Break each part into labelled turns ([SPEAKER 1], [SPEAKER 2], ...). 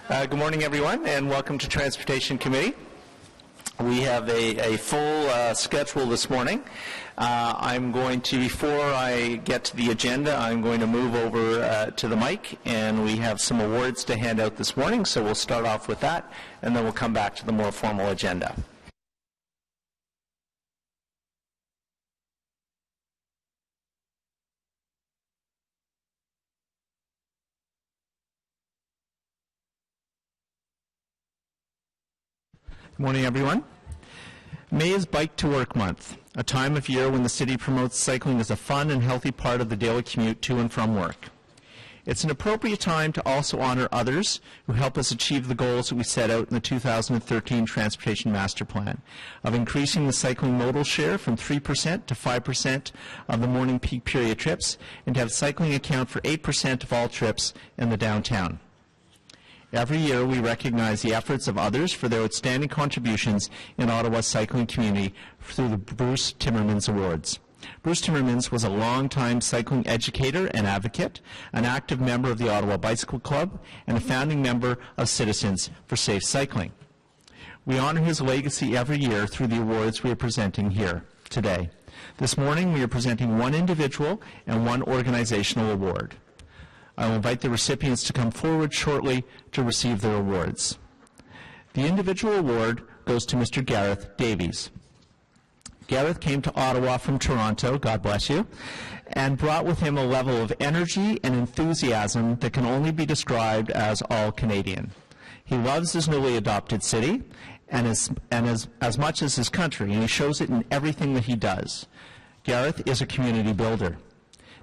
[SPEAKER 1] Good morning, everyone, and welcome to Transportation Committee. We have a full schedule this morning. I'm going to, before I get to the agenda, I'm going to move over to the mic, and we have some awards to hand out this morning, so we'll start off with that, and then we'll come back to the more formal agenda. Good morning, everyone. May is Bike to Work Month, a time of year when the city promotes cycling as a fun and healthy part of the daily commute to and from work. It's an appropriate time to also honor others who help us achieve the goals that we set out in the 2013 Transportation Master Plan of increasing the cycling modal share from 3% to 5% of the morning peak period trips, and to have cycling account for 8% of all trips in the downtown. Every year, we recognize the efforts of others for their outstanding contributions in Ottawa's cycling community through the Bruce Timmermans Awards. Bruce Timmermans was a longtime cycling educator and advocate, an active member of the Ottawa Bicycle Club, and a founding member of Citizens for Safe Cycling. We honor his legacy every year through the awards we are presenting here today. This morning, we are presenting one individual and one organizational award. I will invite the recipients to come forward shortly to receive their awards. The individual award goes to Mr. Gareth Davies. Gareth came to Ottawa from Toronto, God bless you, and brought with him a level of energy and enthusiasm that can only be described as all-Canadian. He loves his newly adopted city and as much as his country, and he shows it in everything that he does. Gareth is a community builder.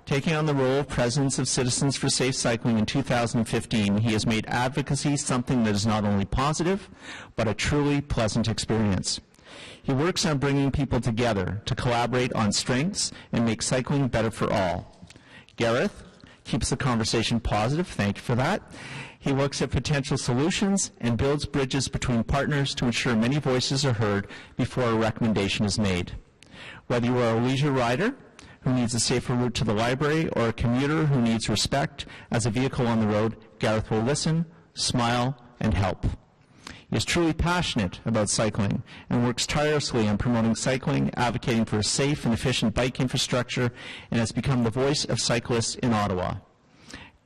[SPEAKER 1] Taking on the role of President of Citizens for Safe Cycling in 2015, he has made advocacy something that is not only positive, but a truly pleasant experience. He works on bringing people together to collaborate on strengths and make cycling better for all. Gareth keeps the conversation positive, thank you for that. He looks at potential solutions and builds bridges between partners to ensure many voices are heard before a recommendation is made. Whether you are a leisure rider who needs a safer route to the library, or a commuter who needs respect as a vehicle on the road, Gareth will listen, smile, and help. He is truly passionate about cycling and works tirelessly on promoting cycling, advocating for a safe and efficient bike infrastructure, and has become the voice of cyclists in Ottawa.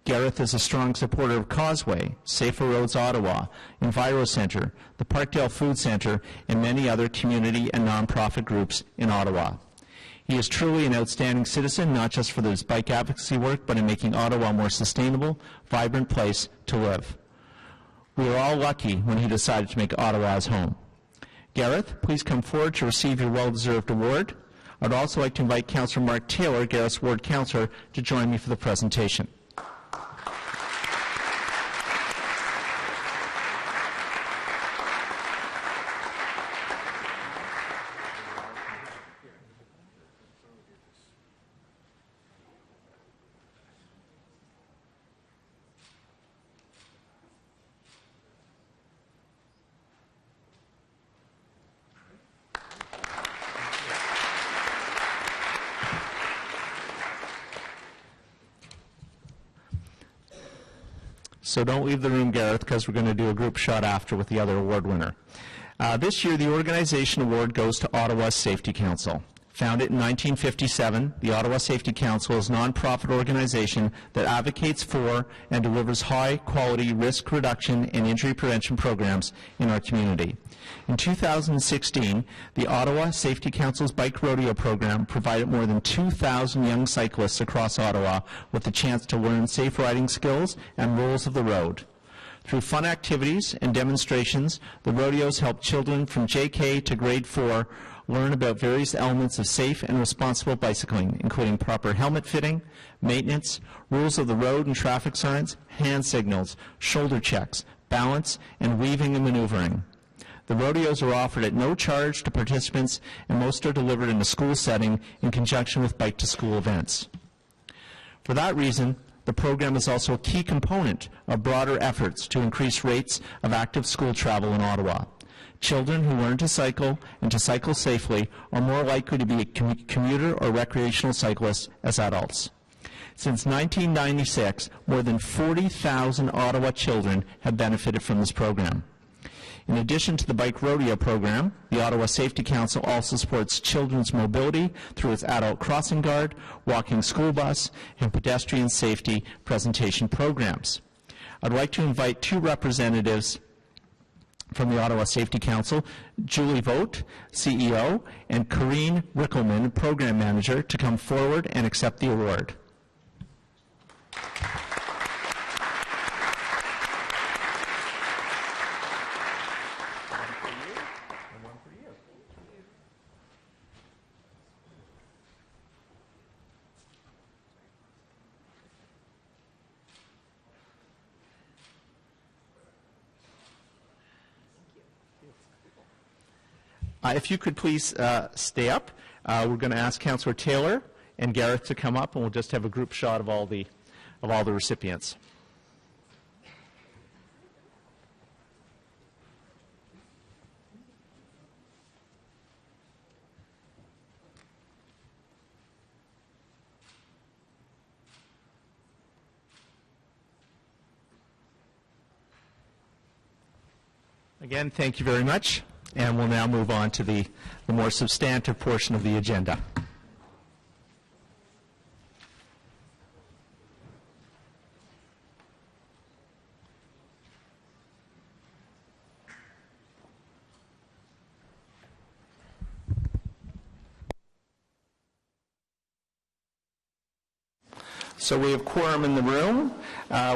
[SPEAKER 1] Gareth is a strong supporter of Causeway, Safer Roads Ottawa, Enviro Centre, the Parkdale Food Centre, and many other community and nonprofit groups in Ottawa. He is truly an outstanding citizen, not just for his bike advocacy work, but in making Ottawa a more sustainable, vibrant place to live. We are all lucky when he decided to make Ottawa his home. Gareth, please come forward to receive your well-deserved award. I'd also like to invite Councillor Mark Taylor, Gareth's ward councillor, to join me for the presentation. So don't leave the room, Gareth, because we're going to do a group shot after with the other award winner. This year, the organization award goes to Ottawa's Safety Council. Founded in 1957, the Ottawa Safety Council is a nonprofit organization that advocates for and delivers high-quality risk reduction and injury prevention programs in our community. In 2016, the Ottawa Safety Council's Bike Rodeo program provided more than 2,000 young cyclists across Ottawa with the chance to learn safe riding skills and rules of the road. Through fun activities and demonstrations, the rodeos help children from JK to grade 4 learn about various elements of safe and responsible bicycling, including proper helmet fitting, maintenance, rules of the road and traffic signs, hand signals, shoulder checks, balance, and weaving and maneuvering. The rodeos are offered at no charge to participants, and most are delivered in a school setting in conjunction with bike-to-school events. For that reason, the program is also a key component of broader efforts to increase rates of active school travel in Ottawa. Children who learn to cycle and to cycle safely are more likely to be a commuter or recreational cyclists as adults. Since 1996, more than 40,000 Ottawa children have benefited from this program. In addition to the bike rodeo program, the Ottawa Safety Council also supports children's mobility through its adult crossing guard, walking school bus, and pedestrian safety presentation programs. I'd like to invite two representatives from the Ottawa Safety Council, Julie Vogt, CEO, and Corrine Rickelman, Program Manager, to come forward and accept the award. If you could please stay up. We're going to ask Councillor Taylor and Gareth to come up, and we'll just have a group shot of all the recipients. Again, thank you very much. And we'll now move on to the more substantive portion of the agenda. So we have quorum in the room.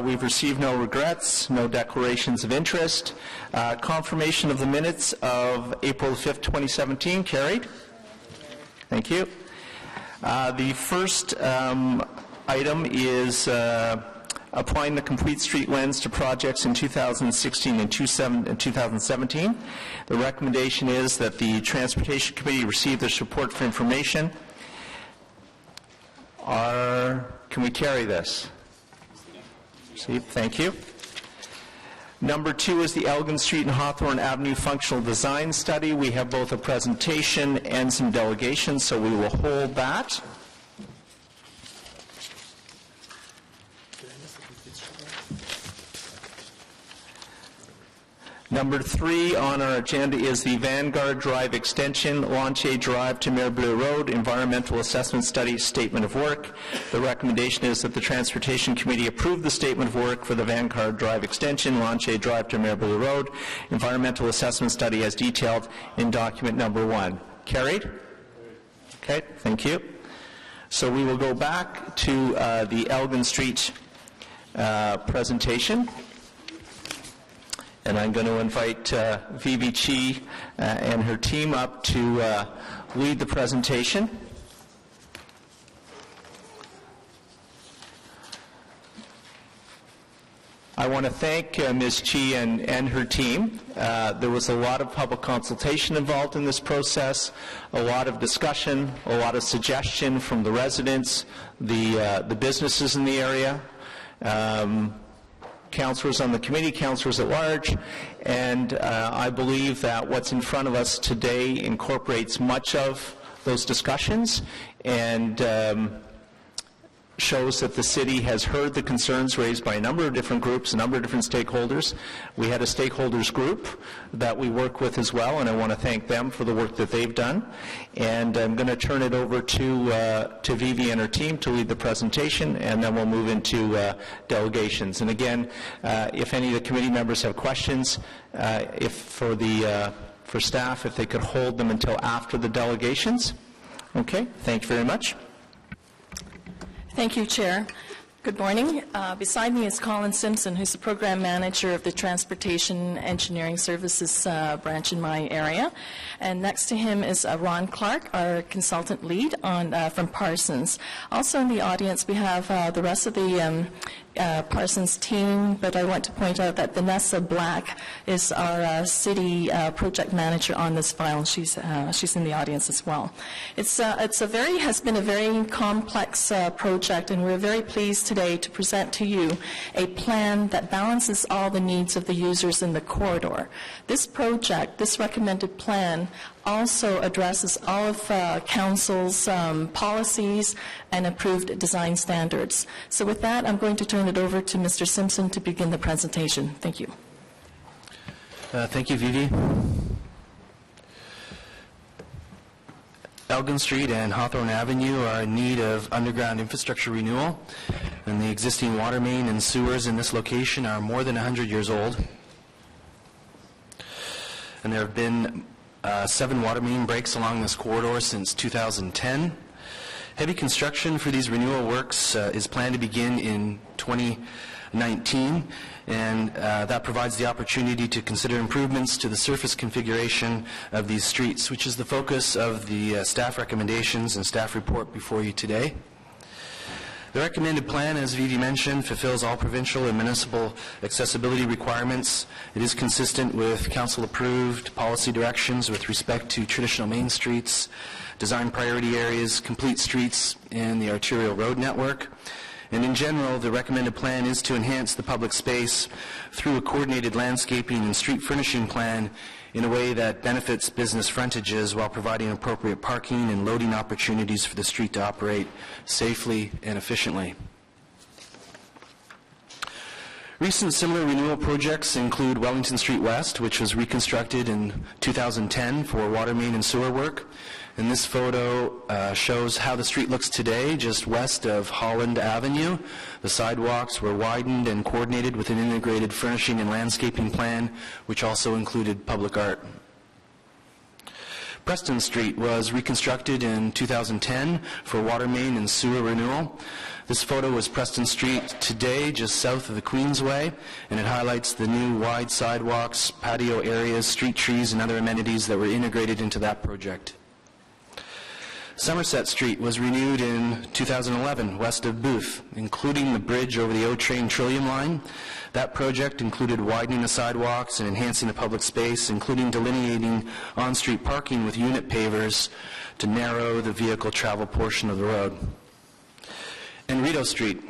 [SPEAKER 1] We've received no regrets, no declarations of interest. Confirmation of the minutes of April 5th, 2017, carried. Thank you. The first item is applying the complete street lens to projects in 2016 and 2017. The recommendation is that the Transportation Committee receive this report for information. Can we carry this? See, thank you. Number 2 is the Elgin Street and Hawthorne Avenue Functional Design Study. We have both a presentation and some delegations, so we will hold that. Number 3 on our agenda is the Vanguard Drive Extension, Launche Drive to Mer Bleu Road, Environmental Assessment Study Statement of Work. The recommendation is that the Transportation Committee approve the Statement of Work for the Vanguard Drive Extension, Launche Drive to Mer Bleu Road, Environmental Assessment Study as detailed in document number 1. Carried? Okay, thank you. So we will go back to the Elgin Street presentation. And I'm going to invite Vivi Chi and her team up to lead the presentation. I want to thank Ms. Chi and her team. There was a lot of public consultation involved in this process, a lot of discussion, a lot of suggestion from the residents, the businesses in the area, councillors on the committee, councillors at large, and I believe that what's in front of us today incorporates much of those discussions and shows that the city has heard the concerns raised by a number of different groups, a number of different stakeholders. We had a stakeholders group that we work with as well, and I want to thank them for the work that they've done. And I'm going to turn it over to Vivi and her team to lead the presentation, and then we'll move into delegations. And again, if any of the committee members have questions, for staff, if they could hold them until after the delegations. Okay, thank you very much.
[SPEAKER 2] Thank you, Chair. Good morning. Beside me is Colin Simpson, who's the Program Manager of the Transportation Engineering Services branch in my area. And next to him is Ron Clark, our Consultant Lead from Parsons. Also in the audience, we have the rest of the Parsons team, but I want to point out that Vanessa Black is our City Project Manager on this file. She's in the audience as well. Has been a very complex project, and we're very pleased today to present to you a plan that balances all the needs of the users in the corridor. This project, this recommended plan, also addresses all of Council's policies and approved design standards. So with that, I'm going to turn it over to Mr. Simpson to begin the presentation. Thank you.
[SPEAKER 3] Thank you, Vivi. Elgin Street and Hawthorne Avenue are in need of underground infrastructure renewal, and the existing water main and sewers in this location are more than 100 years old. And there have been 7 water main breaks along this corridor since 2010. Heavy construction for these renewal works is planned to begin in 2019, and that provides the opportunity to consider improvements to the surface configuration of these streets, which is the focus of the staff recommendations and staff report before you today. The recommended plan, as Vivi mentioned, fulfills all provincial and municipal accessibility requirements. It is consistent with council-approved policy directions with respect to traditional main streets, design priority areas, complete streets, and the arterial road network. And in general, the recommended plan is to enhance the public space through a coordinated landscaping and street furnishing plan in a way that benefits business frontages while providing appropriate parking and loading opportunities for the street to operate safely and efficiently. Recent similar renewal projects include Wellington Street West, which was reconstructed in 2010 for water main and sewer work. And this photo shows how the street looks today, just west of Hawthorne Avenue. The sidewalks were widened and coordinated with an integrated furnishing and landscaping plan, which also included public art. Preston Street was reconstructed in 2010 for water main and sewer renewal. This photo is Preston Street today, just south of the Queensway, and it highlights the new wide sidewalks, patio areas, street trees, and other amenities that were integrated into that project. Somerset Street was renewed in 2011 west of Booth, including the bridge over the O-Train Trillium line. That project included widening the sidewalks and enhancing the public space, including delineating on-street parking with unit pavers to narrow the vehicle travel portion of the road. And Rideau Street,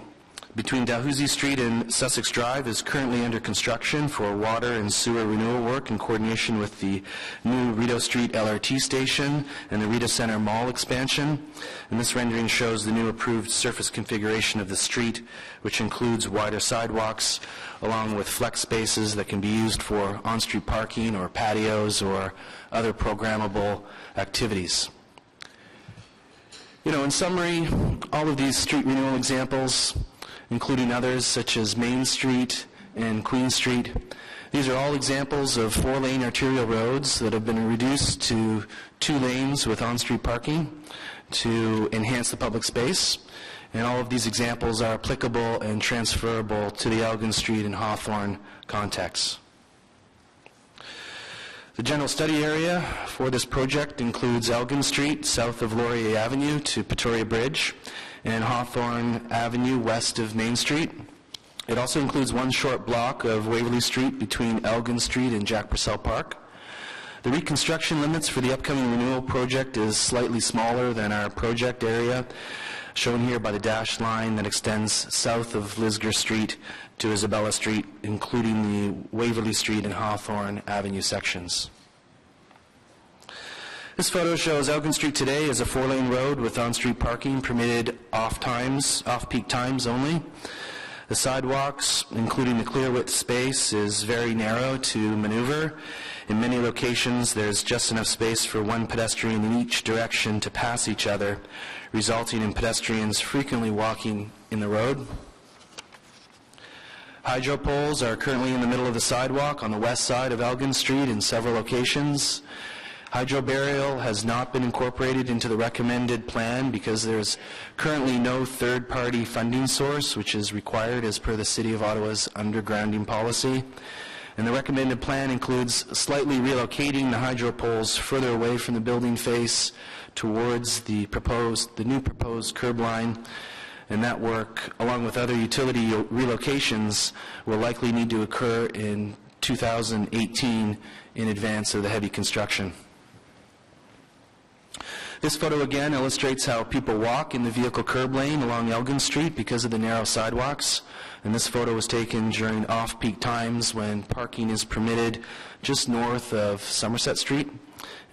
[SPEAKER 3] between Dalhousie Street and Sussex Drive, is currently under construction for water and sewer renewal work in coordination with the new Rideau Street LRT station and the Rideau Centre Mall expansion. And this rendering shows the new approved surface configuration of the street, which includes wider sidewalks along with flex spaces that can be used for on-street parking or patios or other programmable activities. You know, in summary, all of these street renewal examples, including others such as Main Street and Queen Street. These are all examples of 4-lane arterial roads that have been reduced to 2 lanes with on-street parking to enhance the public space. And all of these examples are applicable and transferable to the Elgin Street and Hawthorne contexts. The general study area for this project includes Elgin Street, south of Laurier Avenue to Pretoria Bridge, and Hawthorne Avenue west of Main Street. It also includes one short block of Waverley Street between Elgin Street and Jack Purcell Park. The reconstruction limits for the upcoming renewal project is slightly smaller than our project area, shown here by the dashed line that extends south of Lisgar Street to Isabella Street, including the Waverley Street and Hawthorne Avenue sections. This photo shows Elgin Street today as a 4-lane road with on-street parking permitted off-peak times only. The sidewalks, including the clear width space, is very narrow to maneuver. In many locations, there's just enough space for one pedestrian in each direction to pass each other, resulting in pedestrians frequently walking in the road. Hydro poles are currently in the middle of the sidewalk on the west side of Elgin Street in several locations. Hydro burial has not been incorporated into the recommended plan because there's currently no third-party funding source, which is required as per the City of Ottawa's undergrounding policy. And the recommended plan includes slightly relocating the hydro poles further away from the building face towards the new proposed curb line. And that work, along with other utility relocations, will likely need to occur in 2018 in advance of the heavy construction. This photo again illustrates how people walk in the vehicle curb lane along Elgin Street because of the narrow sidewalks. And this photo was taken during off-peak times when parking is permitted just north of Somerset Street.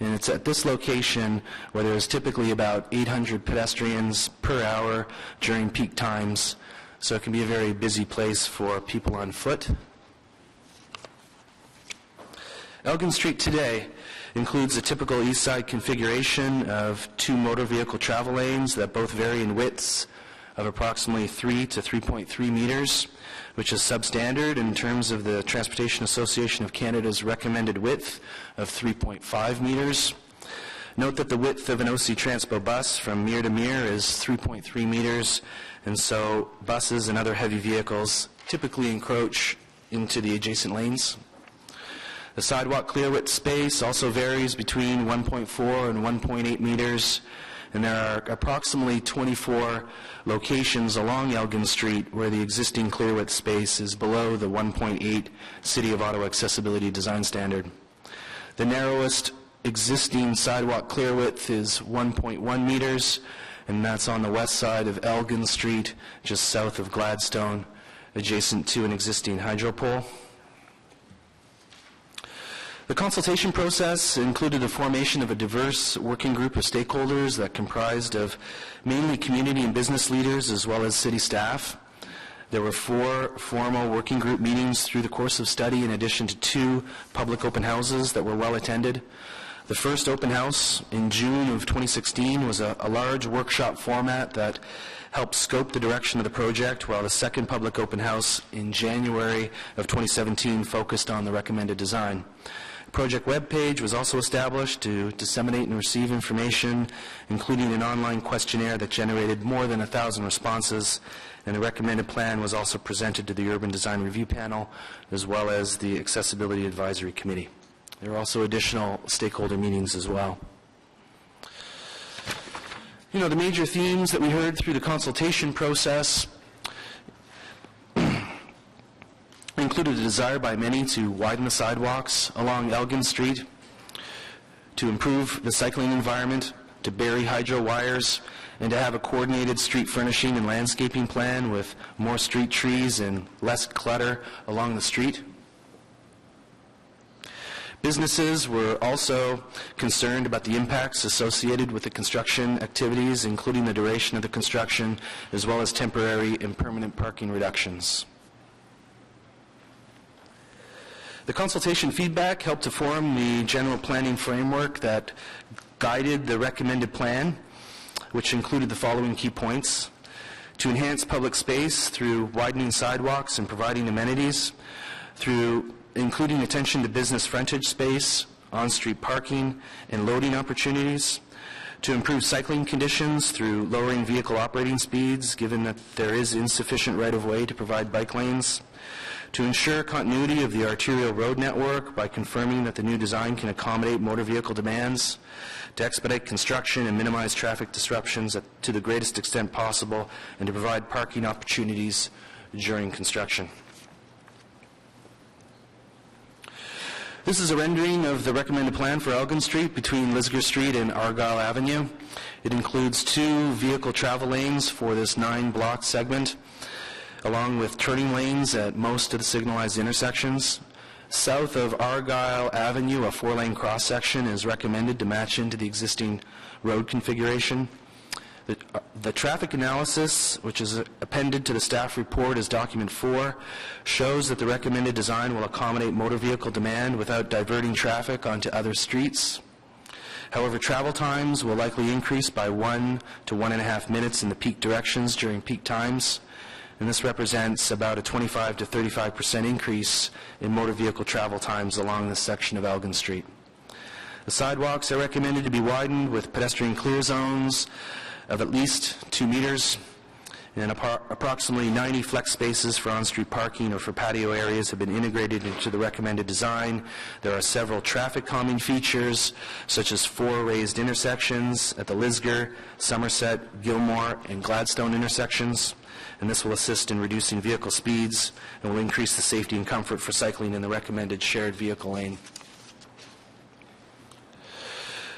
[SPEAKER 3] And it's at this location where there's typically about 800 pedestrians per hour during peak times. So it can be a very busy place for people on foot. Elgin Street today includes a typical east side configuration of 2 motor vehicle travel lanes that both vary in widths of approximately 3 to 3.3 meters, which is substandard in terms of the Transportation Association of Canada's recommended width of 3.5 meters. Note that the width of an OC Transpo bus from mirror to mirror is 3.3 meters, and so buses and other heavy vehicles typically encroach into the adjacent lanes. The sidewalk clear width space also varies between 1.4 and 1.8 meters, and there are approximately 24 locations along Elgin Street where the existing clear width space is below the 1.8 City of Ottawa Accessibility Design Standard. The narrowest existing sidewalk clear width is 1.1 meters, and that's on the west side of Elgin Street, just south of Gladstone, adjacent to an existing hydro pole. The consultation process included the formation of a diverse working group of stakeholders that comprised of mainly community and business leaders as well as city staff. There were 4 formal working group meetings through the course of study in addition to 2 public open houses that were well attended. The first open house in June of 2016 was a large workshop format that helped scope the direction of the project, while the second public open house in January of 2017 focused on the recommended design. A project webpage was also established to disseminate and receive information, including an online questionnaire that generated more than 1,000 responses, and the recommended plan was also presented to the Urban Design Review Panel as well as the Accessibility Advisory Committee. There were also additional stakeholder meetings as well. The major themes that we heard through the consultation process included a desire by many to widen the sidewalks along Elgin Street, to improve the cycling environment, to bury hydro wires, and to have a coordinated street furnishing and landscaping plan with more street trees and less clutter along the street. Businesses were also concerned about the impacts associated with the construction activities, including the duration of the construction, as well as temporary and permanent parking reductions. The consultation feedback helped to form the general planning framework that guided the recommended plan, which included the following key points: to enhance public space through widening sidewalks and providing amenities, through including attention to business frontage space, on-street parking, and loading opportunities, to improve cycling conditions through lowering vehicle operating speeds, given that there is insufficient right-of-way to provide bike lanes, to ensure continuity of the arterial road network by confirming that the new design can accommodate motor vehicle demands, to expedite construction and minimize traffic disruptions to the greatest extent possible, and to provide parking opportunities during construction. This is a rendering of the recommended plan for Elgin Street between Lisgar Street and Argyle Avenue. It includes 2 vehicle travel lanes for this 9-block segment, along with turning lanes at most of the signalized intersections. South of Argyle Avenue, a 4-lane cross-section is recommended to match into the existing road configuration. The traffic analysis, which is appended to the staff report as document 4, shows that the recommended design will accommodate motor vehicle demand without diverting traffic onto other streets. However, travel times will likely increase by 1 to 1.5 minutes in the peak directions during peak times, and this represents about a 25 to 35% increase in motor vehicle travel times along this section of Elgin Street. The sidewalks are recommended to be widened with pedestrian clear zones of at least 2 meters, and approximately 90 flex spaces for on-street parking or for patio areas have been integrated into the recommended design. There are several traffic calming features, such as 4 raised intersections at the Lisgar, Somerset, Gilmore, and Gladstone intersections, and this will assist in reducing vehicle speeds and will increase the safety and comfort for cycling in the recommended shared vehicle lane.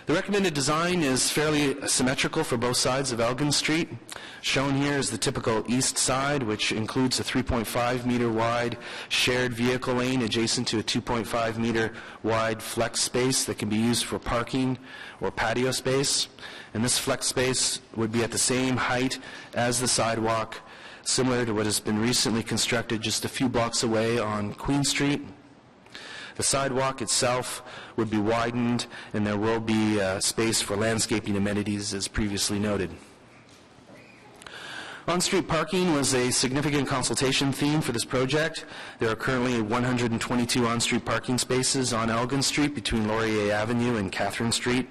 [SPEAKER 3] The recommended design is fairly symmetrical for both sides of Elgin Street. Shown here is the typical east side, which includes a 3.5 meter wide shared vehicle lane adjacent to a 2.5 meter wide flex space that can be used for parking or patio space. And this flex space would be at the same height as the sidewalk, similar to what has been recently constructed just a few blocks away on Queen Street. The sidewalk itself would be widened, and there will be space for landscaping amenities, as previously noted. On-street parking was a significant consultation theme for this project. There are currently 122 on-street parking spaces on Elgin Street between Laurier Avenue and Catherine Street.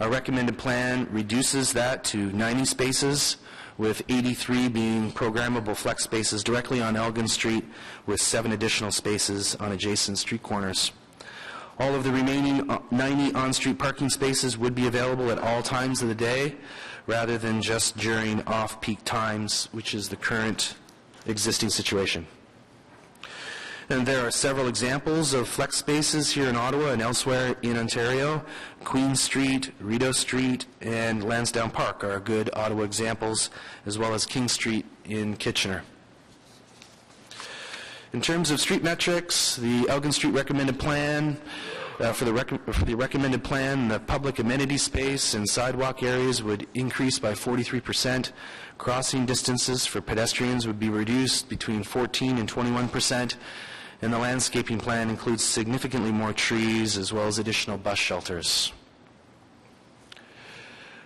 [SPEAKER 3] Our recommended plan reduces that to 90 spaces, with 83 being programmable flex spaces directly on Elgin Street, with 7 additional spaces on adjacent street corners. All of the remaining 90 on-street parking spaces would be available at all times of the day, rather than just during off-peak times, which is the current existing situation. And there are several examples of flex spaces here in Ottawa and elsewhere in Ontario. Queen Street, Rideau Street, and Lansdowne Park are good Ottawa examples, as well as King Street in Kitchener. In terms of street metrics, the Elgin Street recommended plan, for the recommended plan, the public amenity space and sidewalk areas would increase by 43%. Crossing distances for pedestrians would be reduced between 14 and 21%. And the landscaping plan includes significantly more trees as well as additional bus shelters.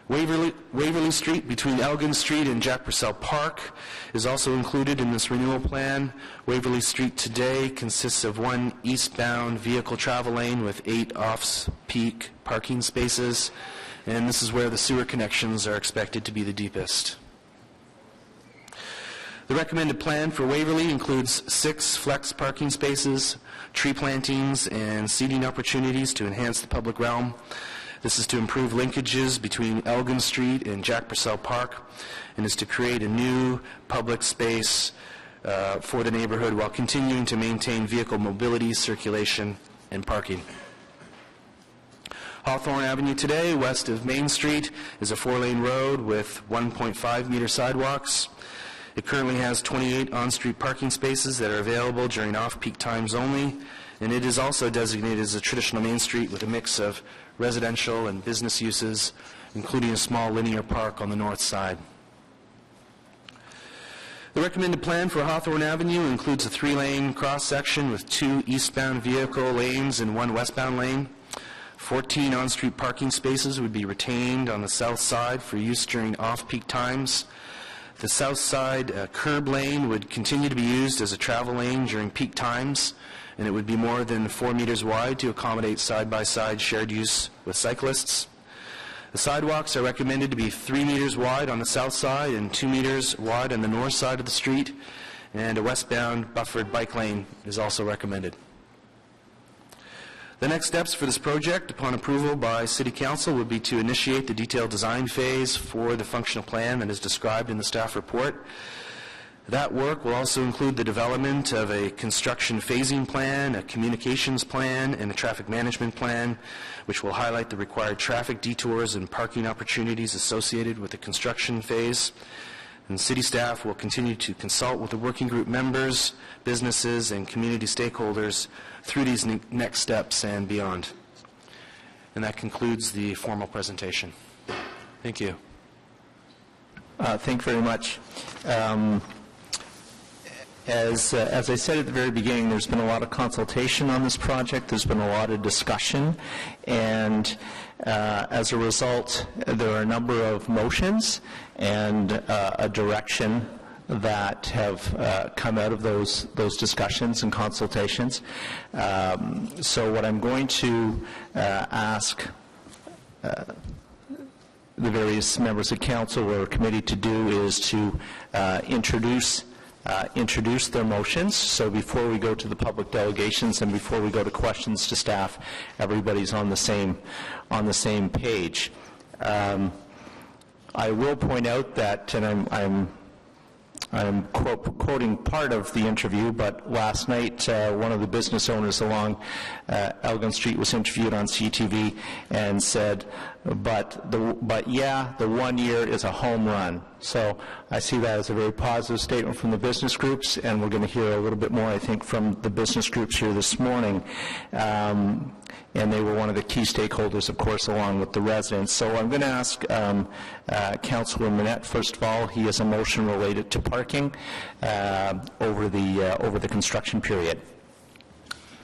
[SPEAKER 3] Waverly Street between Elgin Street and Jack Purcell Park is also included in this renewal plan. Waverly Street today consists of 1 eastbound vehicle travel lane with 8 off-peak parking spaces, and this is where the sewer connections are expected to be the deepest. The recommended plan for Waverly includes 6 flex parking spaces, tree plantings, and seating opportunities to enhance the public realm. This is to improve linkages between Elgin Street and Jack Purcell Park, and is to create a new public space for the neighborhood while continuing to maintain vehicle mobility, circulation, and parking. Hawthorne Avenue today, west of Main Street, is a 4-lane road with 1.5 meter sidewalks. It currently has 28 on-street parking spaces that are available during off-peak times only, and it is also designated as a traditional main street with a mix of residential and business uses, including a small linear park on the north side. The recommended plan for Hawthorne Avenue includes a 3-lane cross-section with 2 eastbound vehicle lanes and 1 westbound lane. 14 on-street parking spaces would be retained on the south side for use during off-peak times. The south side curb lane would continue to be used as a travel lane during peak times, and it would be more than 4 meters wide to accommodate side-by-side shared use with cyclists. The sidewalks are recommended to be 3 meters wide on the south side and 2 meters wide on the north side of the street, and a westbound buffered bike lane is also recommended. The next steps for this project, upon approval by City Council, would be to initiate the detailed design phase for the functional plan that is described in the staff report. That work will also include the development of a construction phasing plan, a communications plan, and a traffic management plan, which will highlight the required traffic detours and parking opportunities associated with the construction phase. And city staff will continue to consult with the working group members, businesses, and community stakeholders through these next steps and beyond. And that concludes the formal presentation. Thank you.
[SPEAKER 1] Thank you very much. As I said at the very beginning, there's been a lot of consultation on this project. There's been a lot of discussion, and as a result, there are a number of motions and a direction that have come out of those discussions and consultations. So what I'm going to ask the various members of council or committee to do is to introduce their motions. So before we go to the public delegations and before we go to questions to staff, everybody's on the same page. I will point out that, and I'm quoting part of the interview, but last night one of the business owners along Elgin Street was interviewed on CTV and said, but yeah, the 1 year is a home run. So I see that as a very positive statement from the business groups, and we're going to hear a little bit more, I think, from the business groups here this morning. And they were one of the key stakeholders, of course, along with the residents. So I'm going to ask Councillor Manette, first of all. He has a motion related to parking over the construction period.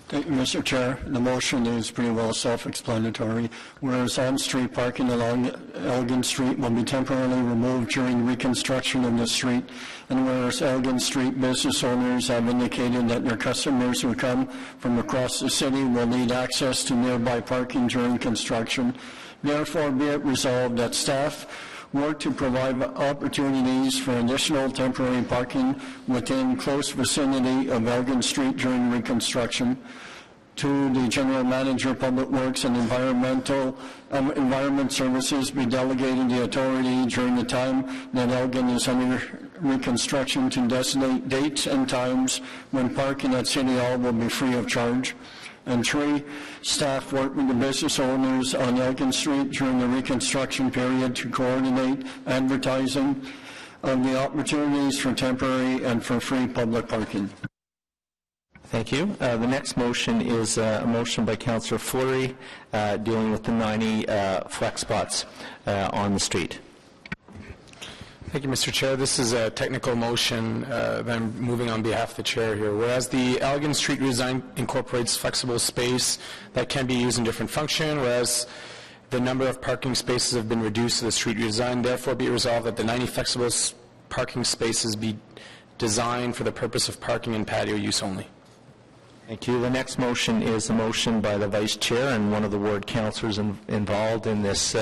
[SPEAKER 4] Thank you, Mr. Chair. The motion is pretty well self-explanatory. Whereas on-street parking along Elgin Street will be temporarily removed during reconstruction of the street, and whereas Elgin Street business owners have indicated that their customers who come from across the city will need access to nearby parking during construction, therefore be it resolved that staff work to provide opportunities for additional temporary parking within close vicinity of Elgin Street during reconstruction. To the General Manager, Public Works and Environment Services be delegated the authority during the time that Elgin is under reconstruction to designate dates and times when parking at City Hall will be free of charge. And 3, staff work with the business owners on Elgin Street during the reconstruction period to coordinate advertising of the opportunities for temporary and for free public parking.
[SPEAKER 1] Thank you. The next motion is a motion by Councillor Fleury dealing with the 90 flex spots on the street.
[SPEAKER 5] Thank you, Mr. Chair. This is a technical motion that I'm moving on behalf of the Chair here. Whereas the Elgin Street redesign incorporates flexible space that can be used in different function, whereas the number of parking spaces have been reduced to the street redesign, therefore be it resolved that the 90 flexible parking spaces be designed for the purpose of parking and patio use only.
[SPEAKER 1] Thank you. The next motion is a motion by the Vice Chair and one of the ward councillors involved in this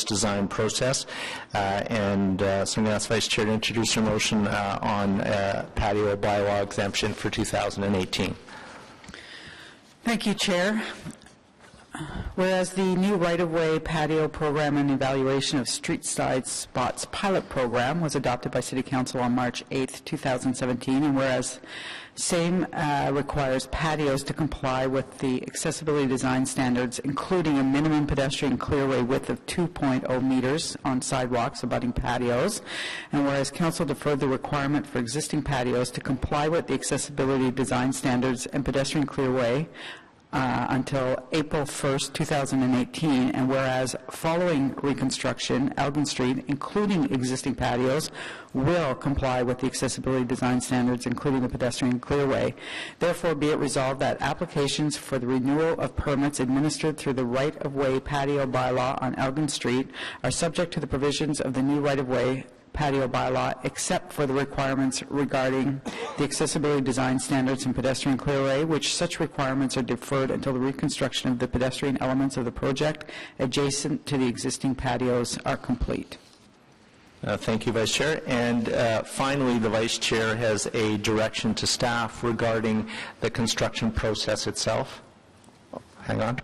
[SPEAKER 1] design process. So I'm going to ask Vice Chair to introduce her motion on patio bylaw exemption for 2018.
[SPEAKER 6] Thank you, Chair. Whereas the new right-of-way patio program and evaluation of street side spots pilot program was adopted by City Council on March 8, 2017, and whereas same requires patios to comply with the accessibility design standards, including a minimum pedestrian clearway width of 2.0 meters on sidewalks abutting patios, and whereas Council deferred the requirement for existing patios to comply with the accessibility design standards and pedestrian clearway until April 1st, 2018, and whereas following reconstruction, Elgin Street, including existing patios, will comply with the accessibility design standards, including the pedestrian clearway. Therefore, be it resolved that applications for the renewal of permits administered through the right-of-way patio bylaw on Elgin Street are subject to the provisions of the new right-of-way patio bylaw, except for the requirements regarding the accessibility design standards and pedestrian clearway, which such requirements are deferred until the reconstruction of the pedestrian elements of the project adjacent to the existing patios are complete.
[SPEAKER 1] Thank you, Vice Chair. And finally, the Vice Chair has a direction to staff regarding the construction process itself. Oh, hang on.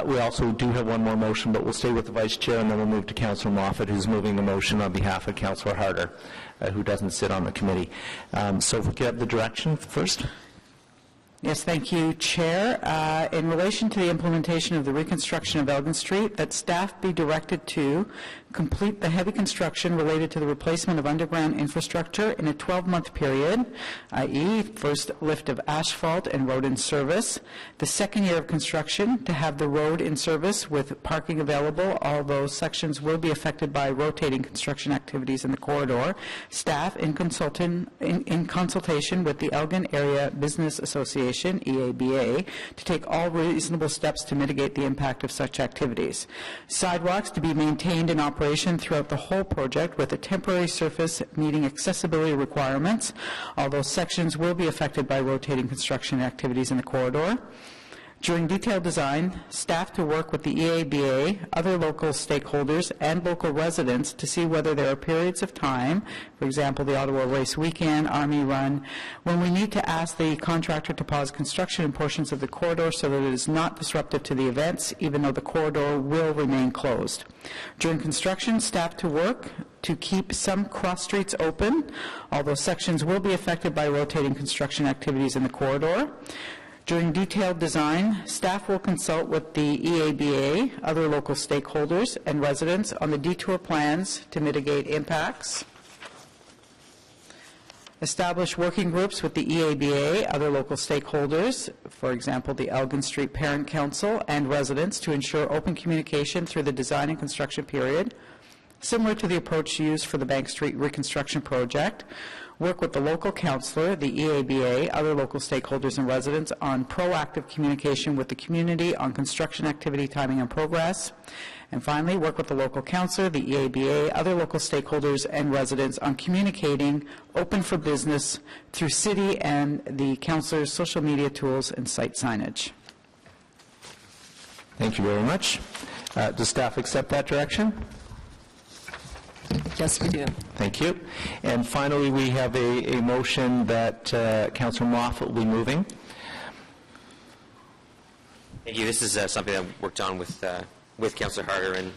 [SPEAKER 1] We also do have one more motion, but we'll stay with the Vice Chair, and then we'll move to Councillor Moffat, who's moving the motion on behalf of Councillor Harder, who doesn't sit on the committee. So if we could have the direction first.
[SPEAKER 6] Yes, thank you, Chair. In relation to the implementation of the reconstruction of Elgin Street, that staff be directed to complete the heavy construction related to the replacement of underground infrastructure in a 12-month period, i.e. first lift of asphalt and road in service. The second year of construction, to have the road in service with parking available, although sections will be affected by rotating construction activities in the corridor. Staff, in consultation with the Elgin Area Business Association, EABA, to take all reasonable steps to mitigate the impact of such activities. Sidewalks to be maintained in operation throughout the whole project with a temporary surface meeting accessibility requirements, although sections will be affected by rotating construction activities in the corridor. During detailed design, staff to work with the EABA, other local stakeholders, and local residents to see whether there are periods of time, for example, the Ottawa Race Weekend, Army Run, when we need to ask the contractor to pause construction in portions of the corridor so that it is not disruptive to the events, even though the corridor will remain closed. During construction, staff to work to keep some cross streets open, although sections will be affected by rotating construction activities in the corridor. During detailed design, staff will consult with the EABA, other local stakeholders, and residents on the detour plans to mitigate impacts. Establish working groups with the EABA, other local stakeholders, for example, the Elgin Street Parent Council, and residents to ensure open communication through the design and construction period, similar to the approach used for the Bank Street reconstruction project. Work with the local councillor, the EABA, other local stakeholders and residents on proactive communication with the community on construction activity, timing, and progress. And finally, work with the local councillor, the EABA, other local stakeholders and residents on communicating open for business through city and the councillor's social media tools and site signage.
[SPEAKER 1] Thank you very much. Does staff accept that direction?
[SPEAKER 2] Yes, we do.
[SPEAKER 1] Thank you. And finally, we have a motion that Councillor Moffat will be moving.
[SPEAKER 7] Thank you. This is something I worked on with Councillor Harder and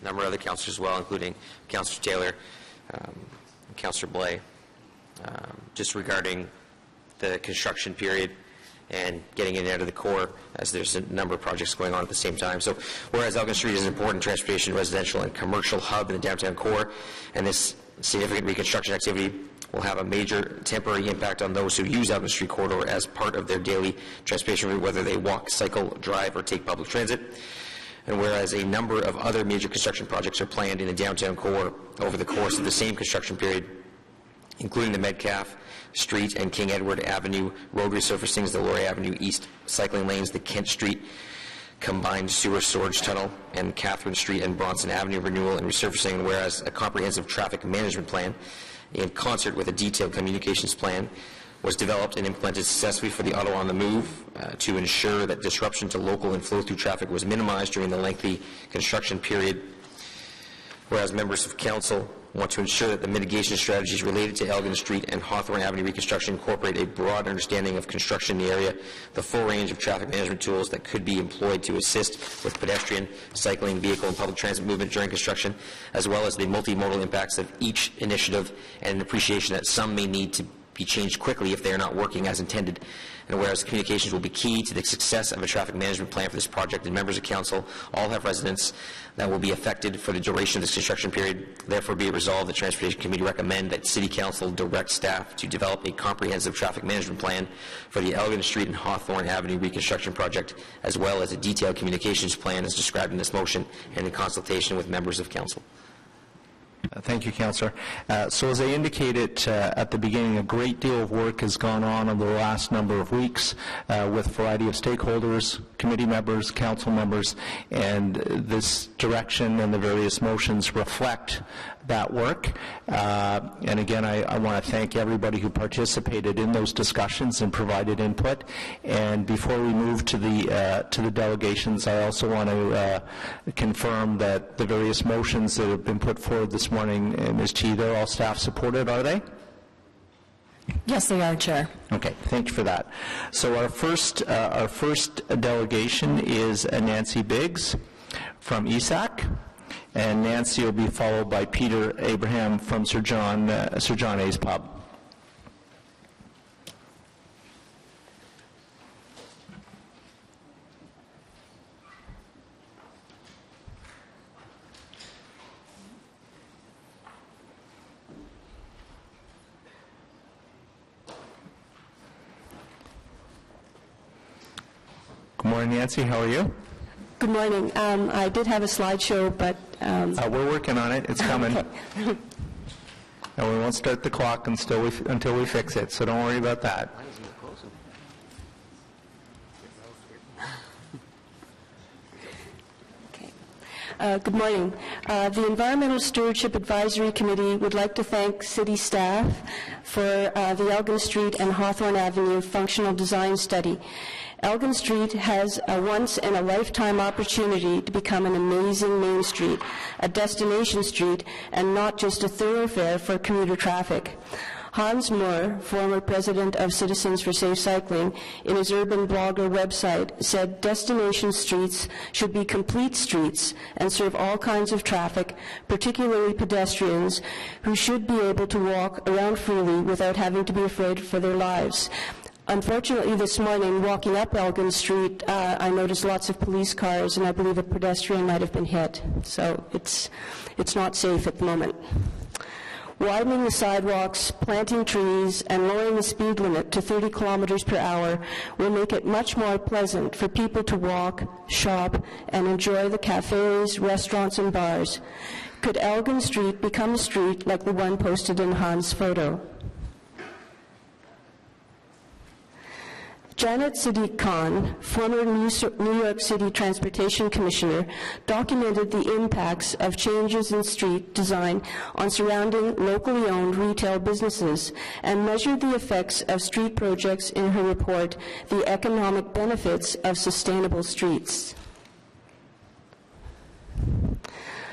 [SPEAKER 7] a number of other councillors as well, including Councillor Taylor, Councillor Blais, just regarding the construction period and getting it out of the core, as there's a number of projects going on at the same time. So whereas Elgin Street is an important transportation, residential, and commercial hub in the downtown core, and this significant reconstruction activity will have a major temporary impact on those who use Elgin Street corridor as part of their daily transportation route, whether they walk, cycle, drive, or take public transit. And whereas a number of other major construction projects are planned in the downtown core over the course of the same construction period, including the Metcalfe Street and King Edward Avenue road resurfacings, the Laurier Avenue East cycling lanes, the Kent Street combined sewer storage tunnel, and Catherine Street and Bronson Avenue renewal and resurfacing, and whereas a comprehensive traffic management plan in concert with a detailed communications plan was developed and implemented successfully for the Ottawa on the Move to ensure that disruption to local and flow-through traffic was minimized during the lengthy construction period, whereas members of council want to ensure that the mitigation strategies related to Elgin Street and Hawthorne Avenue reconstruction incorporate a broad understanding of construction in the area, the full range of traffic management tools that could be employed to assist with pedestrian, cycling, vehicle, and public transit movement during construction, as well as the multimodal impacts of each initiative, and an appreciation that some may need to be changed quickly if they are not working as intended. And whereas communications will be key to the success of a traffic management plan for this project, and members of council all have residents that will be affected for the duration of this construction period, therefore be it resolved, the Transportation Committee recommend that City Council direct staff to develop a comprehensive traffic management plan for the Elgin Street and Hawthorne Avenue reconstruction project, as well as a detailed communications plan as described in this motion and in consultation with members of council.
[SPEAKER 1] Thank you, Councillor. So as I indicated at the beginning, a great deal of work has gone on over the last number of weeks with a variety of stakeholders, committee members, council members, and this direction and the various motions reflect that work. And again, I want to thank everybody who participated in those discussions and provided input. And before we move to the delegations, I also want to confirm that the various motions that have been put forward this morning, Ms. Chi, they're all staff supported, are they?
[SPEAKER 2] Yes, they are, Chair.
[SPEAKER 1] Okay, thank you for that. So our first delegation is Nancy Biggs from ESAC. And Nancy will be followed by Peter Abraham from Sir John A's Pub. Good morning, Nancy. How are you?
[SPEAKER 8] Good morning. I did have a slideshow, but...
[SPEAKER 1] we're working on it. It's coming.
[SPEAKER 8] Okay.
[SPEAKER 1] And we won't start the clock until we fix it, so don't worry about that.
[SPEAKER 8] Good morning. The Environmental Stewardship Advisory Committee would like to thank City staff for the Elgin Street and Hawthorne Avenue functional design study. Elgin Street has a once-in-a-lifetime opportunity to become an amazing main street, a destination street, and not just a thoroughfare for commuter traffic. Hans Moore, former president of Citizens for Safe Cycling, in his Urban Blogger website said destination streets should be complete streets and serve all kinds of traffic, particularly pedestrians, who should be able to walk around freely without having to be afraid for their lives. Unfortunately, this morning, walking up Elgin Street, I noticed lots of police cars, and I believe a pedestrian might have been hit. So it's not safe at the moment. Widening the sidewalks, planting trees, and lowering the speed limit to 30 kilometers per hour will make it much more pleasant for people to walk, shop, and enjoy the cafes, restaurants, and bars. Could Elgin Street become a street like the one posted in Hans' photo? Janet Sadiq Khan, former New York City Transportation Commissioner, documented the impacts of changes in street design on surrounding locally owned retail businesses and measured the effects of street projects in her report, The Economic Benefits of Sustainable Streets.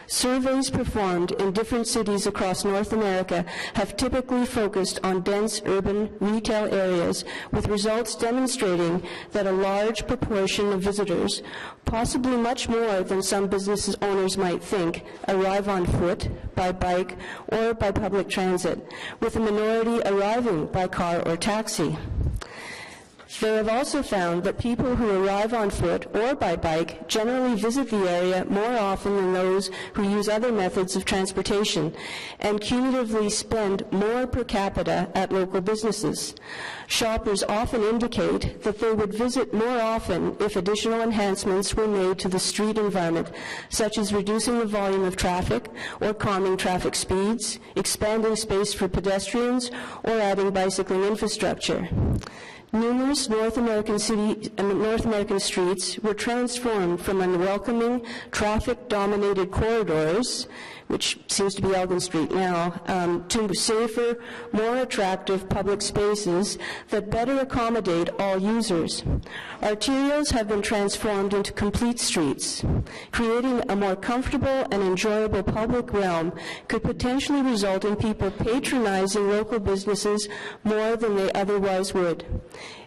[SPEAKER 8] Surveys performed in different cities across North America have typically focused on dense urban retail areas, with results demonstrating that a large proportion of visitors, possibly much more than some business owners might think, arrive on foot, by bike, or by public transit, with a minority arriving by car or taxi. They have also found that people who arrive on foot or by bike generally visit the area more often than those who use other methods of transportation, and cumulatively spend more per capita at local businesses. Shoppers often indicate that they would visit more often if additional enhancements were made to the street environment, such as reducing the volume of traffic or calming traffic speeds, expanding space for pedestrians, or adding bicycling infrastructure. Numerous North American streets were transformed from unwelcoming, traffic-dominated corridors, which seems to be Elgin Street now, to safer, more attractive public spaces that better accommodate all users. Arterials have been transformed into complete streets. Creating a more comfortable and enjoyable public realm could potentially result in people patronizing local businesses more than they otherwise would.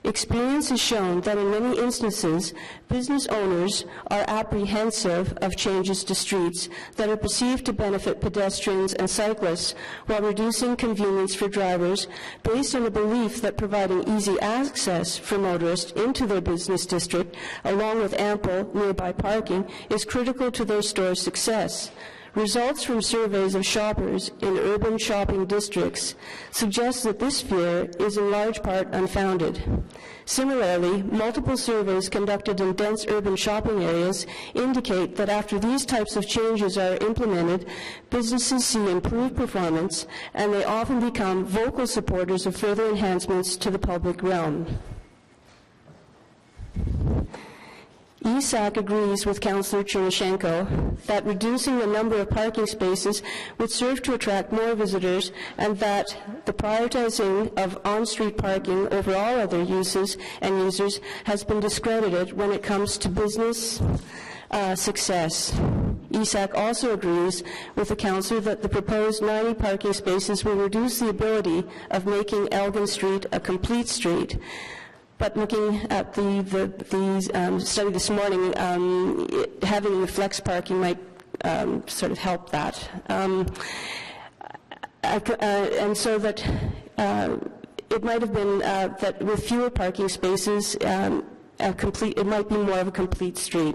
[SPEAKER 8] Experience has shown that in many instances, business owners are apprehensive of changes to streets that are perceived to benefit pedestrians and cyclists while reducing convenience for drivers, based on the belief that providing easy access for motorists into their business district, along with ample nearby parking, is critical to their store's success. Results from surveys of shoppers in urban shopping districts suggest that this fear is in large part unfounded. Similarly, multiple surveys conducted in dense urban shopping areas indicate that after these types of changes are implemented, businesses see improved performance, and they often become vocal supporters of further enhancements to the public realm. ESAC agrees with Councillor Chernyshenko that reducing the number of parking spaces would serve to attract more visitors, and that the prioritizing of on-street parking over all other uses and users has been discredited when it comes to business success. ESAC also agrees with the Council that the proposed 90 parking spaces will reduce the ability of making Elgin Street a complete street. But looking at the study this morning, having the flex parking might sort of help that. And so that it might have been that with fewer parking spaces, it might be more of a complete street.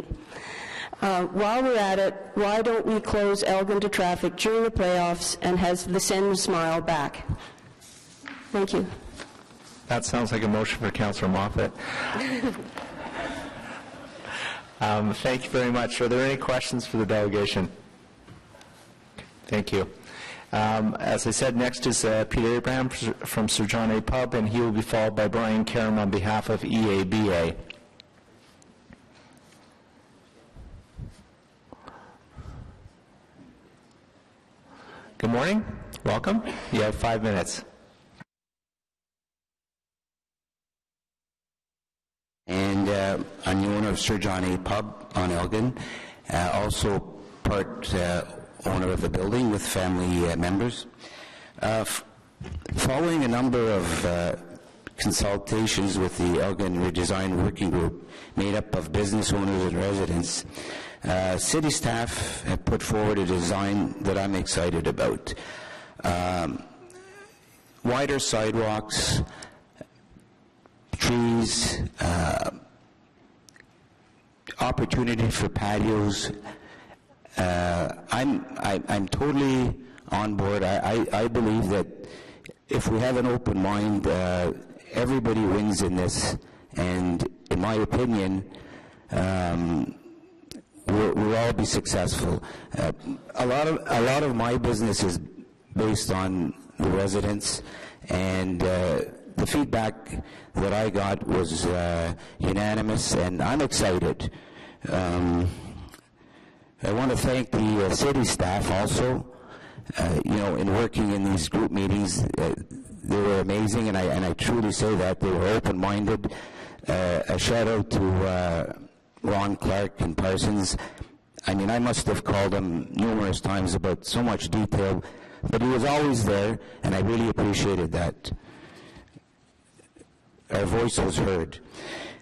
[SPEAKER 8] While we're at it, why don't we close Elgin to traffic during the playoffs and has the Send Smile back? Thank you.
[SPEAKER 1] That sounds like a motion for Councillor Moffat. Thank you very much. Are there any questions for the delegation? Thank you. As I said, next is Peter Abraham from Sir John A. Pub, and he will be followed by Brian Karam on behalf of EABA. Good morning. Welcome. You have 5 minutes.
[SPEAKER 9] And of Sir John A. Pub on Elgin, also part owner of the building with family members. Following a number of consultations with the Elgin Redesign Working Group made up of business owners and residents, city staff have put forward a design that I'm excited about. Wider sidewalks, trees, opportunity for patios. I'm totally on board. I believe that if we have an open mind, everybody wins in this, and in my opinion, we'll all be successful. A lot of my business is based on the residents, and the feedback that I got was unanimous, and I'm excited. I want to thank the city staff also. In working in these group meetings, they were amazing, and I truly say that. They were open-minded. A shout-out to Ron Clark and Parsons. I mean, I must have called him numerous times about so much detail, but he was always there, and I really appreciated that. Our voice was heard.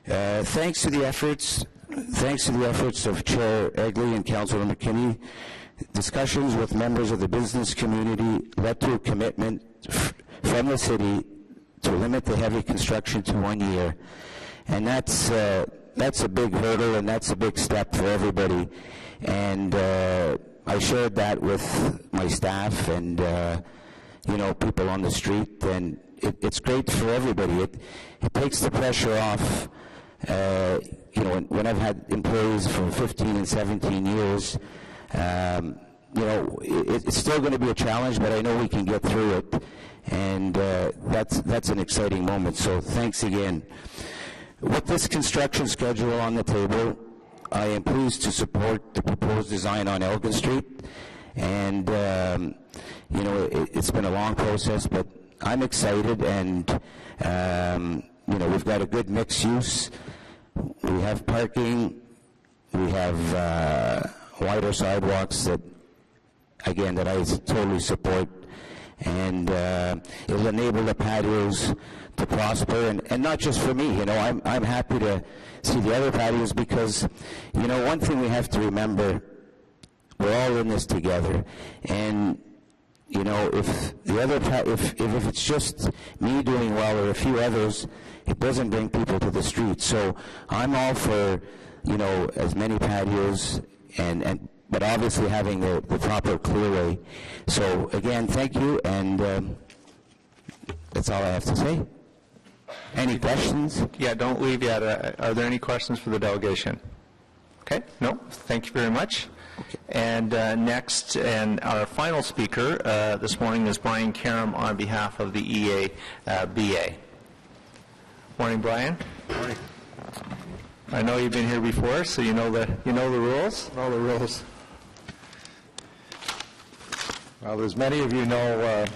[SPEAKER 9] Thanks to the efforts of Chair Egley and Councillor McKinney, discussions with members of the business community led to a commitment from the city to limit the heavy construction to 1 year, and that's a big hurdle, and that's a big step for everybody. And I shared that with my staff and people on the street, and it's great for everybody. It takes the pressure off. When I've had employees for 15 and 17 years, it's still going to be a challenge, but I know we can get through it, and that's an exciting moment. So thanks again. With this construction schedule on the table, I am pleased to support the proposed design on Elgin Street, and it's been a long process, but I'm excited, and we've got a good mixed use. We have parking, we have wider sidewalks that I totally support, and it'll enable the patios to prosper, and not just for me. I'm happy to see the other patios, because one thing we have to remember, we're all in this together, and if it's just me doing well or a few others, it doesn't bring people to the street. So I'm all for as many patios, but obviously having the proper clearway. So again, thank you, and that's all I have to say. Any questions?
[SPEAKER 1] Yeah, don't leave yet. Are there any questions for the delegation? Okay, no, thank you very much. Okay. And next, and our final speaker this morning is Brian Karam on behalf of the EABA. Morning, Brian.
[SPEAKER 10] Morning.
[SPEAKER 1] I know you've been here before, so you know the rules.
[SPEAKER 10] All the rules. Well, as many of you know,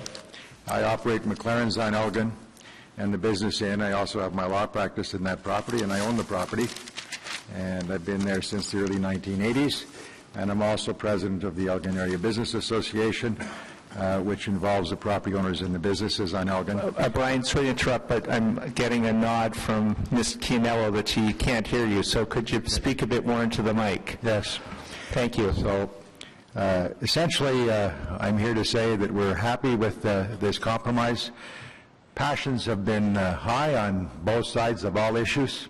[SPEAKER 10] I operate McLaren's on Elgin and the Business Inn. I also have my law practice in that property, and I own the property. And I've been there since the early 1980s. And I'm also president of the Elgin Area Business Association, which involves the property owners and the businesses on Elgin.
[SPEAKER 1] Brian, sorry to interrupt, but I'm getting a nod from Ms. Chianello that she can't hear you, so could you speak a bit more into the mic?
[SPEAKER 10] Yes.
[SPEAKER 1] Thank you.
[SPEAKER 10] So essentially, I'm here to say that we're happy with this compromise. Passions have been high on both sides of all issues.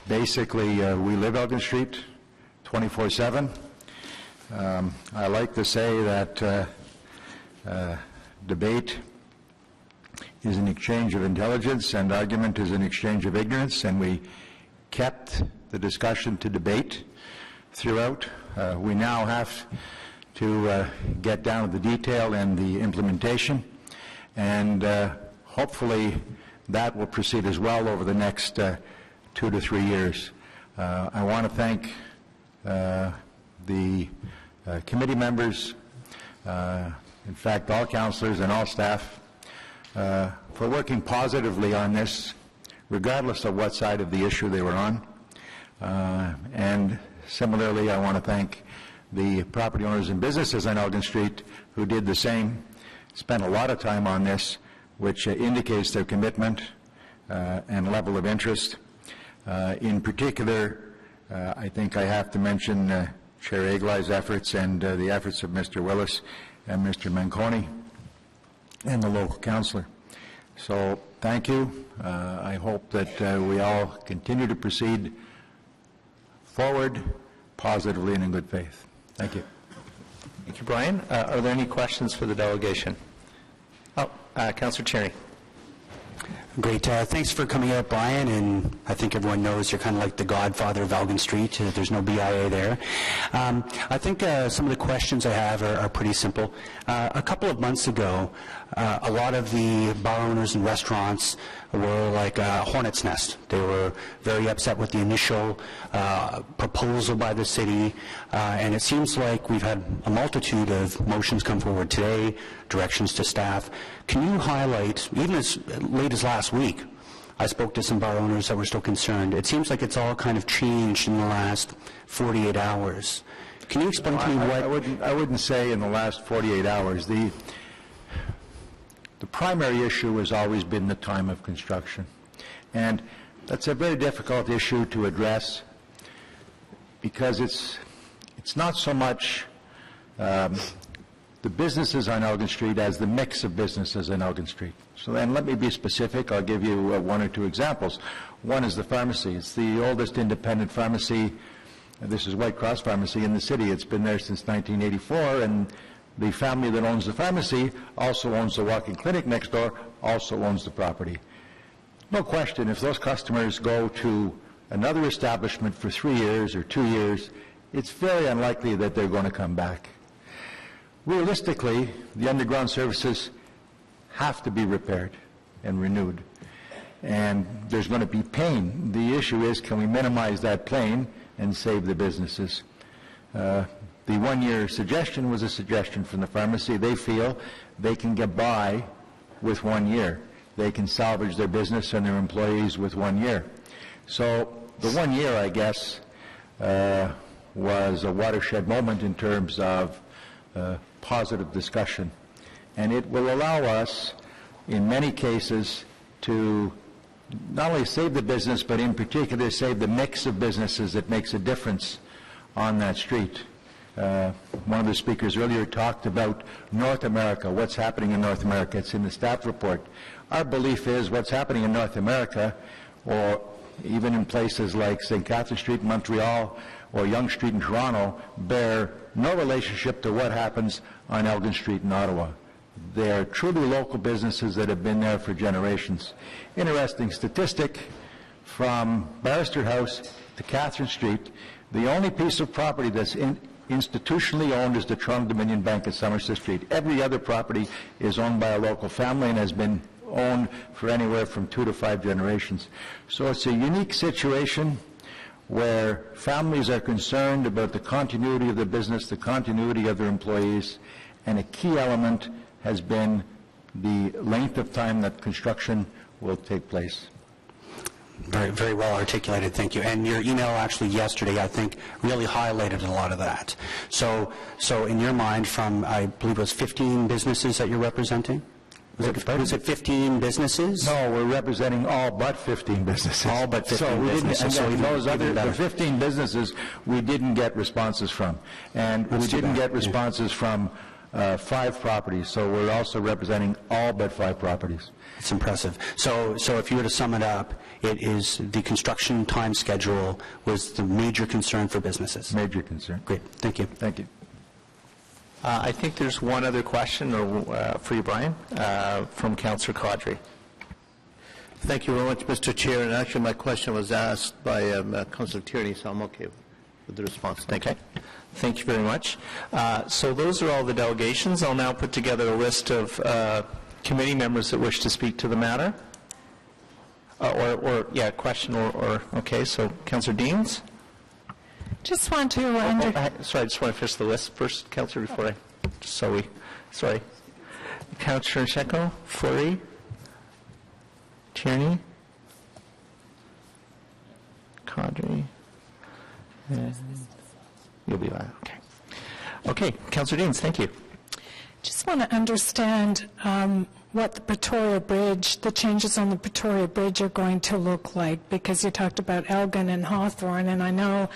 [SPEAKER 10] Basically, we live Elgin Street 24/7. I like to say that debate is an exchange of intelligence and argument is an exchange of ignorance, and we kept the discussion to debate throughout. We now have to get down to the detail and the implementation, and hopefully that will proceed as well over the next 2 to 3 years. I want to thank the committee members, in fact all councillors and all staff, for working positively on this, regardless of what side of the issue they were on. And similarly, I want to thank the property owners and businesses on Elgin Street who did the same, spent a lot of time on this, which indicates their commitment and level of interest. In particular, I think I have to mention Chair Aglai's efforts and the efforts of Mr. Willis and Mr. Manconi and the local councillor. So thank you. I hope that we all continue to proceed forward positively and in good faith. Thank you.
[SPEAKER 1] Thank you, Brian. Are there any questions for the delegation? Oh, Councillor Cherry.
[SPEAKER 11] Great. Thanks for coming out, Brian, and I think everyone knows you're kind of like the godfather of Elgin Street. There's no BIA there. I think some of the questions I have are pretty simple. A couple of months ago, a lot of the bar owners and restaurants were like a hornet's nest. They were very upset with the initial proposal by the city, and it seems like we've had a multitude of motions come forward today, directions to staff. Can you highlight, even as late as last week, I spoke to some bar owners that were still concerned. It seems like it's all kind of changed in the last 48 hours. Can you explain to me what...
[SPEAKER 10] I wouldn't say in the last 48 hours. The primary issue has always been the time of construction. And that's a very difficult issue to address because it's not so much the businesses on Elgin Street as the mix of businesses on Elgin Street. So then let me be specific. I'll give you one or two examples. One is the pharmacy. It's the oldest independent pharmacy. This is White Cross Pharmacy in the city. It's been there since 1984, and the family that owns the pharmacy also owns the walk-in clinic next door, also owns the property. No question, if those customers go to another establishment for 3 years or 2 years, it's very unlikely that they're going to come back. Realistically, the underground services have to be repaired and renewed, and there's going to be pain. The issue is, can we minimize that pain and save the businesses? The one-year suggestion was a suggestion from the pharmacy. They feel they can get by with 1 year. They can salvage their business and their employees with 1 year. So the 1 year, I guess, was a watershed moment in terms of positive discussion. And it will allow us, in many cases, to not only save the business, but in particular save the mix of businesses that makes a difference on that street. One of the speakers earlier talked about North America, what's happening in North America. It's in the staff report. Our belief is what's happening in North America, or even in places like St. Catherine Street in Montreal or Yonge Street in Toronto, bear no relationship to what happens on Elgin Street in Ottawa. They are truly local businesses that have been there for generations. Interesting statistic, from Barrister House to Catherine Street, the only piece of property that's institutionally owned is the Toronto Dominion Bank at Somerset Street. Every other property is owned by a local family and has been owned for anywhere from 2 to 5 generations. So it's a unique situation where families are concerned about the continuity of the business, the continuity of their employees, and a key element has been the length of time that construction will take place.
[SPEAKER 11] Very, very well articulated, thank you. And your email actually yesterday, I think, really highlighted a lot of that. So in your mind, from, I believe it was 15 businesses that you're representing? Was it 15 businesses?
[SPEAKER 10] No, we're representing all but 15 businesses.
[SPEAKER 11] All but 15 businesses.
[SPEAKER 10] So those other, the 15 businesses, we didn't get responses from. And we didn't get responses from 5 properties. So we're also representing all but 5 properties.
[SPEAKER 11] It's impressive. So if you were to sum it up, it is the construction time schedule was the major concern for businesses.
[SPEAKER 10] Major concern.
[SPEAKER 11] Great. Thank you.
[SPEAKER 10] Thank you.
[SPEAKER 1] I think there's one other question for you, Brian, from Councillor Caudry.
[SPEAKER 12] Thank you very much, Mr. Chair. And actually, my question was asked by Councillor Tierney, so I'm okay with the response. Thank you.
[SPEAKER 1] Thank you very much. So those are all the delegations. I'll now put together a list of committee members that wish to speak to the matter. Question okay. So, Councillor Deans.
[SPEAKER 13] Just want to
[SPEAKER 1] I just want to finish the list first, Councillor, before I, just so we, sorry. Councillor Sheko, Fleury, Tierney, Caudry, You'll be back, okay. Okay, Councillor Deans, thank you.
[SPEAKER 13] Just want to understand what the Pretoria Bridge, the changes on the Pretoria Bridge are going to look like, because you talked about Elgin and Hawthorne, and I know,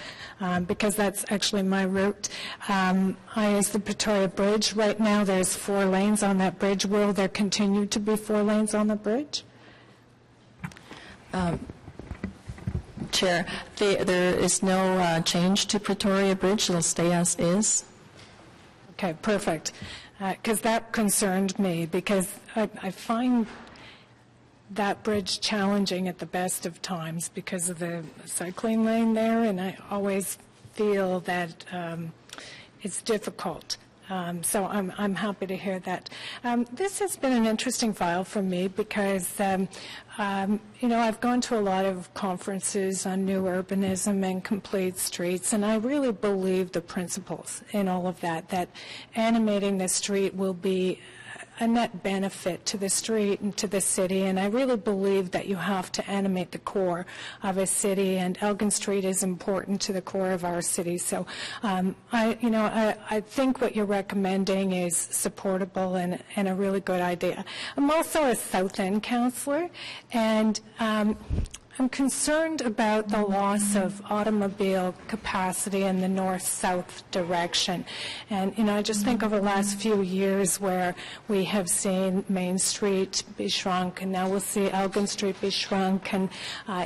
[SPEAKER 13] because that's actually my route, I use the Pretoria Bridge. Right now, there's 4 lanes on that bridge. Will there continue to be 4 lanes on the bridge?
[SPEAKER 2] Chair, there is no change to Pretoria Bridge. It'll stay as is.
[SPEAKER 13] Okay, perfect. Because that concerned me, because I find that bridge challenging at the best of times because of the cycling lane there, and I always feel that it's difficult. So I'm happy to hear that. This has been an interesting file for me because, I've gone to a lot of conferences on new urbanism and complete streets, and I really believe the principles in all of that animating the street will be a net benefit to the street and to the city, and I really believe that you have to animate the core of a city, and Elgin Street is important to the core of our city. So I think what you're recommending is supportable and a really good idea. I'm also a South End councillor, and I'm concerned about the loss of automobile capacity in the north-south direction. And, I just think over the last few years where we have seen Main Street be shrunk, and now we'll see Elgin Street be shrunk, and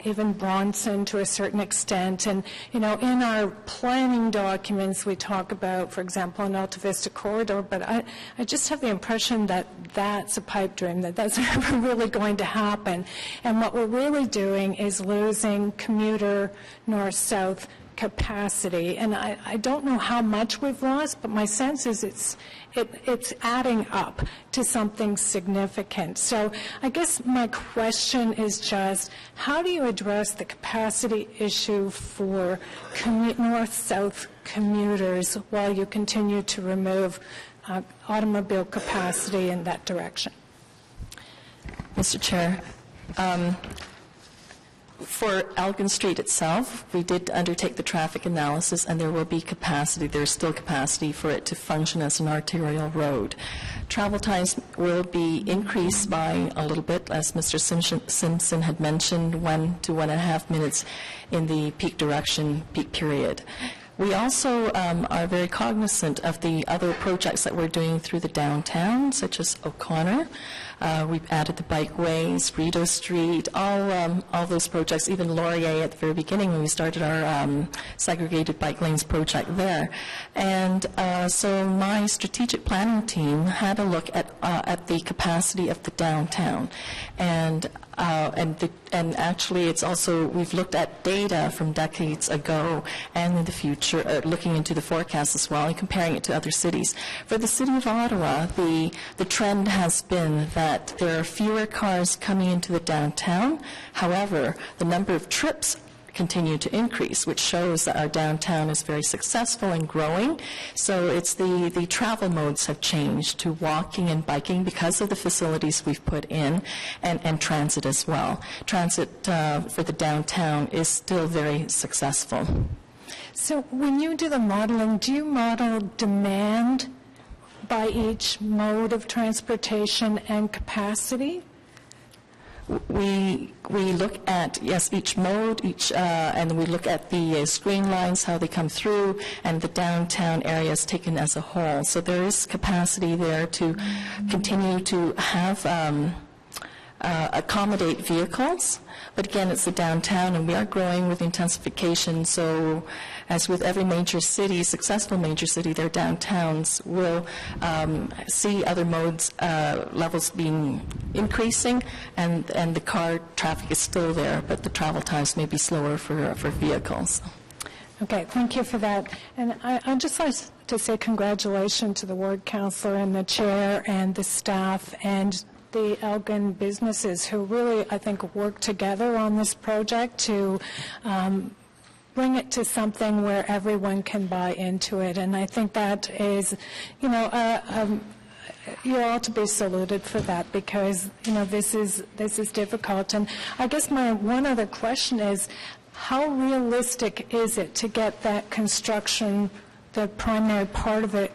[SPEAKER 13] even Bronson to a certain extent. And, in our planning documents, we talk about, for example, an Alta Vista corridor, but I just have the impression that that's a pipe dream, that that's never really going to happen. And what we're really doing is losing commuter north-south capacity. And I don't know how much we've lost, but my sense is it's adding up to something significant. So I guess my question is just, how do you address the capacity issue for north-south commuters while you continue to remove automobile capacity in that direction?
[SPEAKER 2] Mr. Chair, for Elgin Street itself, we did undertake the traffic analysis, and there will be capacity. There's still capacity for it to function as an arterial road. Travel times will be increased by a little bit, as Mr. Simpson had mentioned, 1 to 1.5 minutes in the peak direction, peak period. We also are very cognizant of the other projects that we're doing through the downtown, such as O'Connor. We've added the bikeways, Rideau Street, all those projects, even Laurier at the very beginning when we started our segregated bike lanes project there. And so my strategic planning team had a look at the capacity of the downtown. And actually, it's also, we've looked at data from decades ago and in the future, looking into the forecast as well and comparing it to other cities. For the city of Ottawa, the trend has been that there are fewer cars coming into the downtown. However, the number of trips continue to increase, which shows that our downtown is very successful and growing. So it's the travel modes have changed to walking and biking because of the facilities we've put in, and transit as well. Transit for the downtown is still very successful.
[SPEAKER 13] So when you do the modeling, do you model demand by each mode of transportation and capacity?
[SPEAKER 2] We look at, yes, each mode, and we look at the screen lines, how they come through, and the downtown area is taken as a whole. So there is capacity there to continue to have accommodate vehicles. But again, it's the downtown, and we are growing with intensification. So as with every major city, successful major city, their downtowns will see other modes levels being increasing, and the car traffic is still there, but the travel times may be slower for vehicles.
[SPEAKER 13] Okay, thank you for that. And I'd just like to say congratulations to the ward councillor and the chair and the staff and the Elgin businesses who really, I think, work together on this project to bring it to something where everyone can buy into it. And I think that is, you ought to be saluted for that, because, this is difficult. And I guess my one other question is, how realistic is it to get that construction, the primary part of it,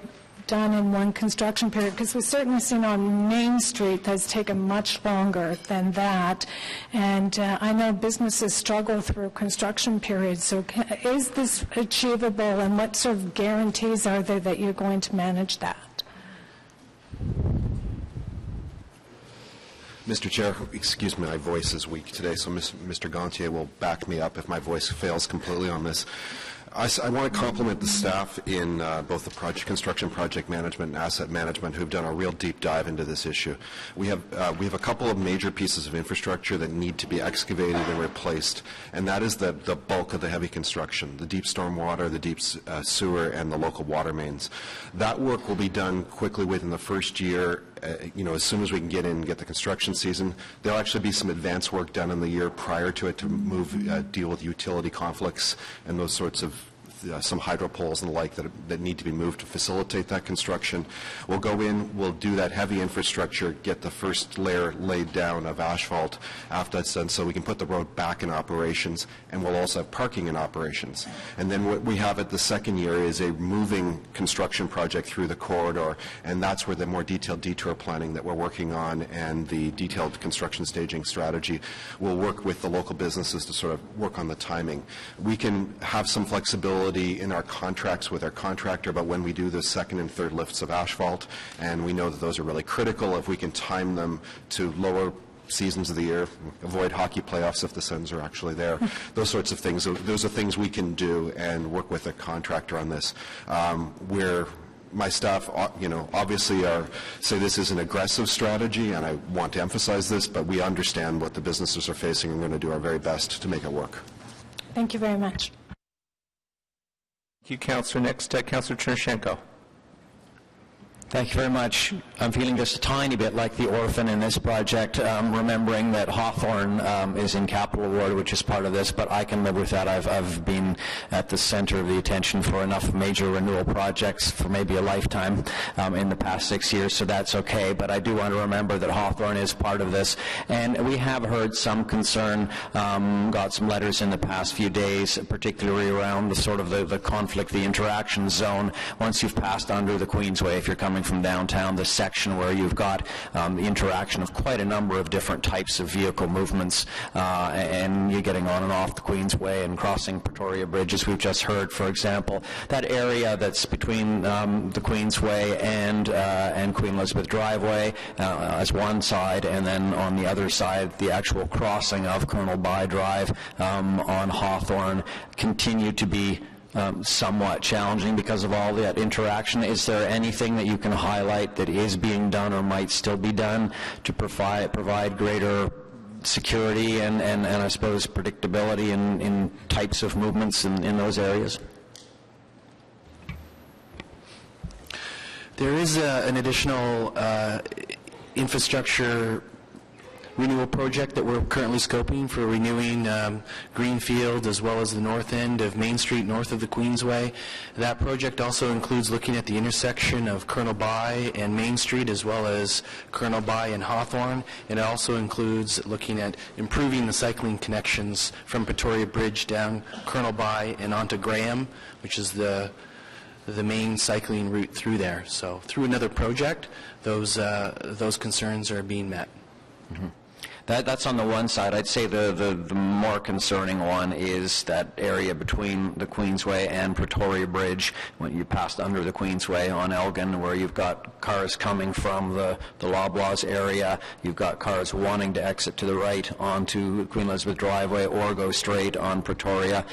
[SPEAKER 13] done in one construction period? Because we've certainly seen on Main Street that's taken much longer than that. And I know businesses struggle through construction periods. So is this achievable, and what sort of guarantees are there that you're going to manage that?
[SPEAKER 14] Mr. Chair, excuse me, my voice is weak today, so Mr. Gontier will back me up if my voice fails completely on this. I want to compliment the staff in both the construction project management and asset management who've done a real deep dive into this issue. We have a couple of major pieces of infrastructure that need to be excavated and replaced, and that is the bulk of the heavy construction, the deep storm water, the deep sewer, and the local water mains. That work will be done quickly within the first year. As soon as we can get in and get the construction season. There'll actually be some advance work done in the year prior to it to deal with utility conflicts and those sorts of some hydro poles and the like that need to be moved to facilitate that construction. We'll go in, we'll do that heavy infrastructure, get the first layer laid down of asphalt after that's done so we can put the road back in operations, and we'll also have parking in operations. And then what we have at the second year is a moving construction project through the corridor, and that's where the more detailed detour planning that we're working on and the detailed construction staging strategy will work with the local businesses to sort of work on the timing. We can have some flexibility in our contracts with our contractor about when we do the second and third lifts of asphalt, and we know that those are really critical. If we can time them to lower seasons of the year, avoid hockey playoffs if the Sens are actually there, those sorts of things, those are things we can do and work with a contractor on this. My staff, obviously say this is an aggressive strategy, and I want to emphasize this, but we understand what the businesses are facing, and we're going to do our very best to make it work.
[SPEAKER 13] Thank you very much.
[SPEAKER 1] Thank you, Councillor. Next, Councillor Chernishenko.
[SPEAKER 15] Thank you very much. I'm feeling just a tiny bit like the orphan in this project, remembering that Hawthorne is in Capital Ward, which is part of this, but I can live with that. I've been at the center of the attention for enough major renewal projects for maybe a lifetime in the past 6 years, so that's okay. But I do want to remember that Hawthorne is part of this. And we have heard some concern, got some letters in the past few days, particularly around the sort of the conflict, the interaction zone, once you've passed under the Queensway, if you're coming from downtown, the section where you've got the interaction of quite a number of different types of vehicle movements, and you're getting on and off the Queensway and crossing Pretoria Bridge, as we've just heard, for example. That area that's between the Queensway and Queen Elizabeth Driveway as one side, and then on the other side, the actual crossing of Colonel By Drive on Hawthorne continue to be somewhat challenging because of all that interaction. Is there anything that you can highlight that is being done or might still be done to provide greater security and I suppose predictability in types of movements in those areas?
[SPEAKER 3] There is an additional infrastructure renewal project that we're currently scoping for renewing Greenfield as well as the north end of Main Street north of the Queensway. That project also includes looking at the intersection of Colonel By and Main Street as well as Colonel By and Hawthorne. And it also includes looking at improving the cycling connections from Pretoria Bridge down Colonel By and onto Graham, which is the main cycling route through there. So through another project, those concerns are being met.
[SPEAKER 15] Mm-hmm. That's on the one side. I'd say the more concerning one is that area between the Queensway and Pretoria Bridge, when you passed under the Queensway on Elgin, where you've got cars coming from the Loblaws area, you've got cars wanting to exit to the right onto Queen Elizabeth Driveway or go straight on Pretoria.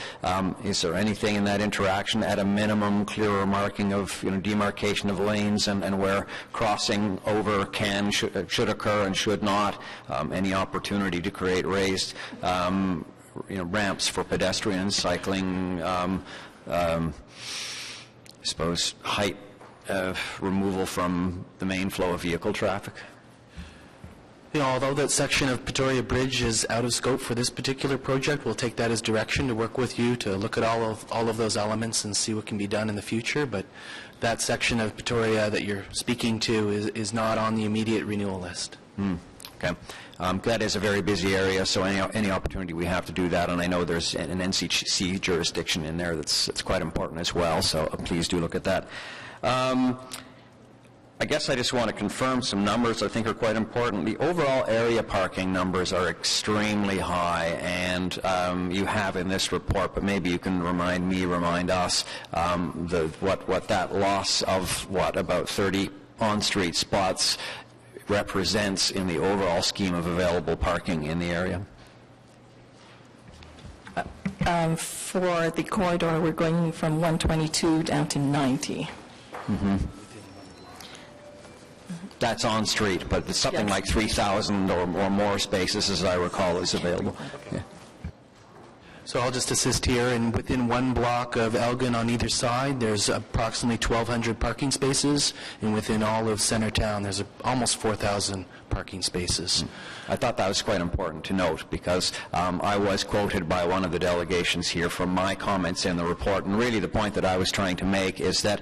[SPEAKER 15] Is there anything in that interaction, at a minimum, clearer marking of demarcation of lanes and where crossing over should occur and should not? Any opportunity to create raised ramps for pedestrians, cycling, I suppose height removal from the main flow of vehicle traffic?
[SPEAKER 3] Although that section of Pretoria Bridge is out of scope for this particular project, we'll take that as direction to work with you to look at all of those elements and see what can be done in the future. But that section of Pretoria that you're speaking to is not on the immediate renewal list.
[SPEAKER 15] Okay. That is a very busy area, so any opportunity we have to do that, and I know there's an NCC jurisdiction in there that's quite important as well, so please do look at that. I guess I just want to confirm some numbers I think are quite important. The overall area parking numbers are extremely high, and you have in this report, but maybe you can remind us what that loss of, about 30 on-street spots represents in the overall scheme of available parking in the area.
[SPEAKER 2] For the corridor, we're going from 122 down to 90.
[SPEAKER 15] Mm-hmm. That's on street, but it's something like 3,000 or more spaces, as I recall, is available. Yeah.
[SPEAKER 3] So I'll just assist here, and within one block of Elgin on either side, there's approximately 1,200 parking spaces, and within all of Centertown, there's almost 4,000 parking spaces.
[SPEAKER 15] I thought that was quite important to note, because I was quoted by one of the delegations here from my comments in the report, and really the point that I was trying to make is that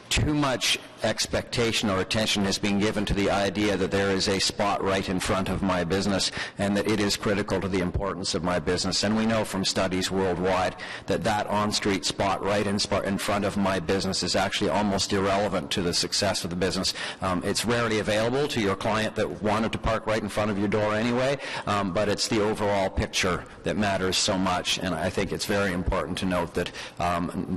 [SPEAKER 15] too much expectation or attention has been given to the idea that there is a spot right in front of my business and that it is critical to the importance of my business. And we know from studies worldwide that that on-street spot right in front of my business is actually almost irrelevant to the success of the business. It's rarely available to your client that wanted to park right in front of your door anyway, but it's the overall picture that matters so much. And I think it's very important to note that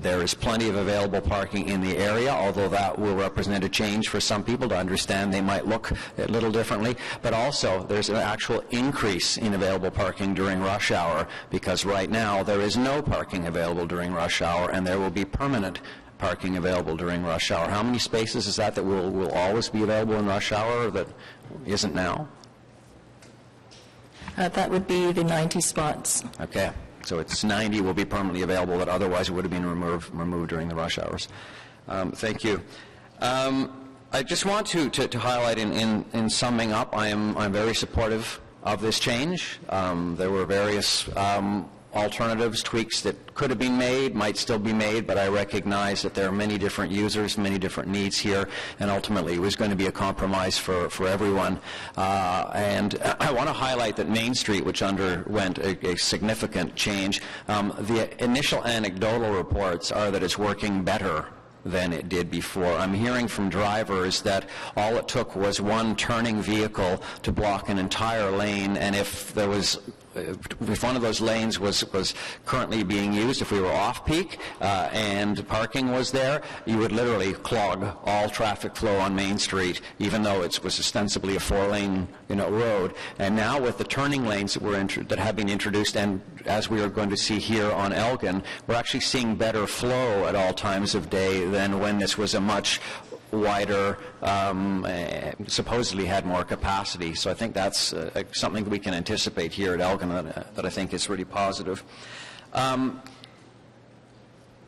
[SPEAKER 15] there is plenty of available parking in the area, although that will represent a change for some people to understand they might look a little differently, but also there's an actual increase in available parking during rush hour, because right now there is no parking available during rush hour, and there will be permanent parking available during rush hour. How many spaces is that will always be available in rush hour that isn't now?
[SPEAKER 2] That would be the 90 spots.
[SPEAKER 15] Okay, so it's 90 will be permanently available that otherwise would have been removed during the rush hours. Thank you. I just want to highlight in summing up, I'm very supportive of this change. There were various alternatives, tweaks that could have been made, might still be made, but I recognize that there are many different users, many different needs here, and ultimately it was going to be a compromise for everyone. And I want to highlight that Main Street, which underwent a significant change, the initial anecdotal reports are that it's working better than it did before. I'm hearing from drivers that all it took was one turning vehicle to block an entire lane, and if one of those lanes was currently being used, if we were off-peak and parking was there, you would literally clog all traffic flow on Main Street, even though it was ostensibly a four-lane road. And now with the turning lanes that have been introduced, and as we are going to see here on Elgin, we're actually seeing better flow at all times of day than when this was a much wider, supposedly had more capacity. So I think that's something we can anticipate here at Elgin that I think is really positive.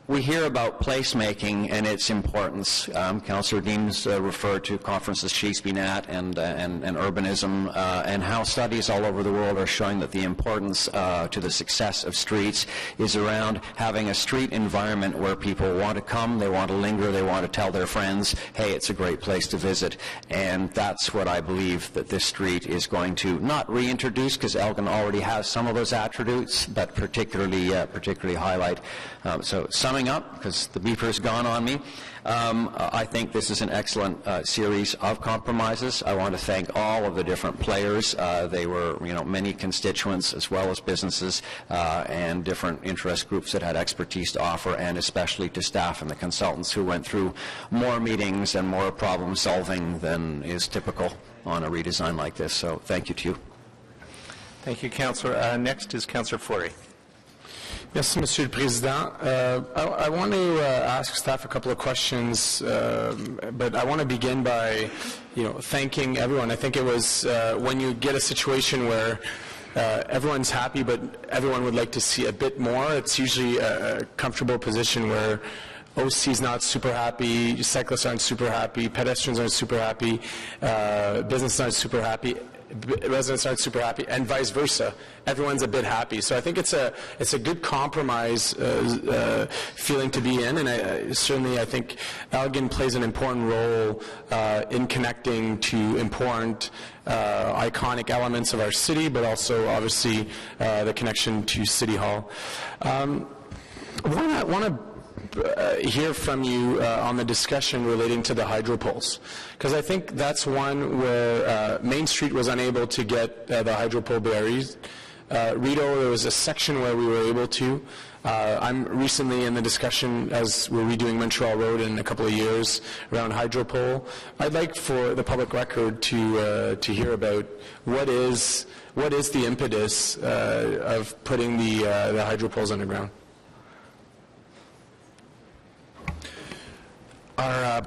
[SPEAKER 15] We hear about placemaking and its importance. Councillor Deans referred to conferences she's been at and urbanism, and how studies all over the world are showing that the importance to the success of streets is around having a street environment where people want to come, they want to linger, they want to tell their friends, hey, it's a great place to visit. And that's what I believe that this street is going to not reintroduce, because Elgin already has some of those attributes, but particularly highlight. So summing up, because the beeper's gone on me, I think this is an excellent series of compromises. I want to thank all of the different players. They were, many constituents as well as businesses and different interest groups that had expertise to offer, and especially to staff and the consultants who went through more meetings and more problem solving than is typical on a redesign like this. So thank you to you.
[SPEAKER 1] Thank you, Councillor. Next is Councillor Fleury.
[SPEAKER 5] Merci, Monsieur le Président. I want to ask staff a couple of questions, but I want to begin by, thanking everyone. I think it was when you get a situation where everyone's happy, but everyone would like to see a bit more, it's usually a comfortable position where OC's not super happy, cyclists aren't super happy, pedestrians aren't super happy, businesses aren't super happy. residents aren't super happy, and vice versa. Everyone's a bit happy. So I think it's a good compromise feeling to be in, and I think Elgin plays an important role in connecting to important iconic elements of our city, but also obviously the connection to City Hall. I want to hear from you on the discussion relating to the hydro poles, because I think that's one where Main Street was unable to get the hydro pole buried. Rideau, there was a section where we were able to. I'm recently in the discussion as we're redoing Montreal Road in a couple of years around hydro pole. I'd like for the public record to hear about what is the impetus of putting the hydro poles underground.
[SPEAKER 3] Our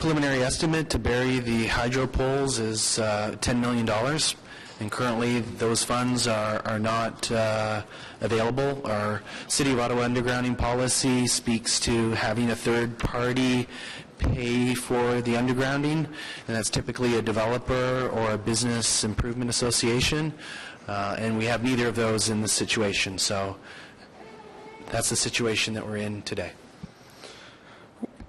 [SPEAKER 3] preliminary estimate to bury the hydro poles is $10 million, and currently those funds are not available. Our City of Ottawa undergrounding policy speaks to having a third party pay for the undergrounding, and that's typically a developer or a business improvement association, and we have neither of those in this situation. So that's the situation that we're in today.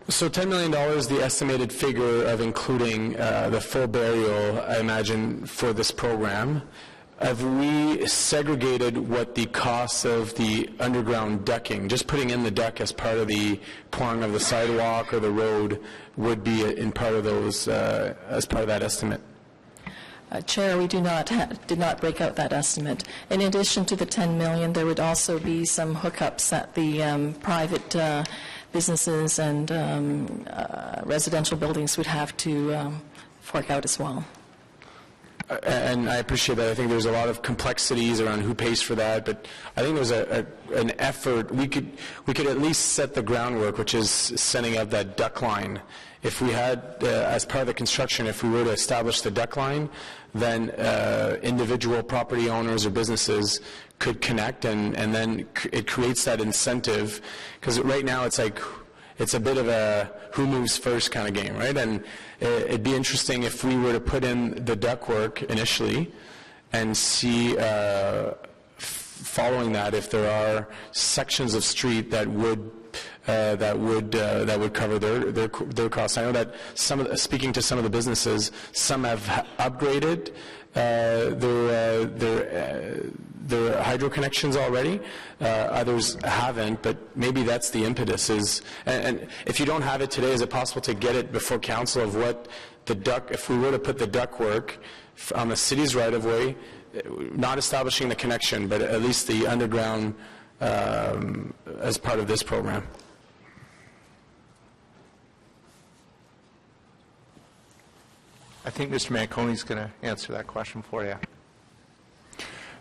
[SPEAKER 5] So $10 million, the estimated figure of including the full burial, I imagine, for this program. Have we segregated what the cost of the underground decking, just putting in the deck as part of the pouring of the sidewalk or the road, would be in part of those, as part of that estimate?
[SPEAKER 2] Chair, we did not break out that estimate. In addition to the $10 million, there would also be some hookups at the private businesses and residential buildings would have to fork out as well.
[SPEAKER 5] And I appreciate that. I think there's a lot of complexities around who pays for that, but I think there's an effort. We could at least set the groundwork, which is setting up that duct line. If we had, as part of the construction, if we were to establish the duct line, then individual property owners or businesses could connect, and then it creates that incentive. Because right now it's like, it's a bit of a who moves first kind of game, right? And it'd be interesting if we were to put in the ductwork initially and see, following that, if there are sections of street that would cover their costs. I know that speaking to some of the businesses, some have upgraded their hydro connections already. Others haven't, but maybe that's the impetus. And if you don't have it today, is it possible to get it before council of what the duct, if we were to put the ductwork on the city's right-of-way, not establishing the connection, but at least the underground as part of this program?
[SPEAKER 1] I think Mr. Manconi's going to answer that question for you.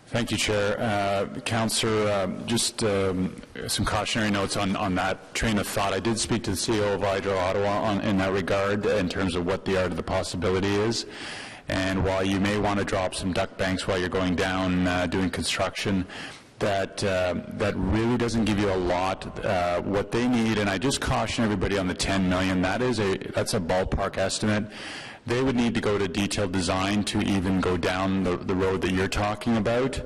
[SPEAKER 16] Thank you, Chair. Councillor, just some cautionary notes on that train of thought. I did speak to the CEO of Hydro Ottawa in that regard in terms of what the art of the possibility is. And while you may want to drop some duct banks while you're going down doing construction, that really doesn't give you a lot. What they need, and I just caution everybody on the $10 million, that's a ballpark estimate. They would need to go to detailed design to even go down the road that you're talking about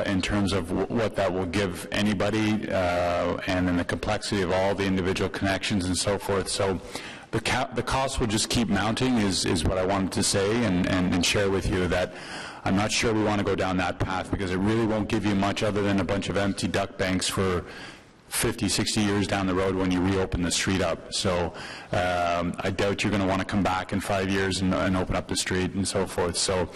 [SPEAKER 16] in terms of what that will give anybody and then the complexity of all the individual connections and so forth. So the cost will just keep mounting is what I wanted to say and share with you, that I'm not sure we want to go down that path because it really won't give you much other than a bunch of empty duct banks for 50, 60 years down the road when you reopen the street up. So I doubt you're going to want to come back in 5 years and open up the street and so forth. So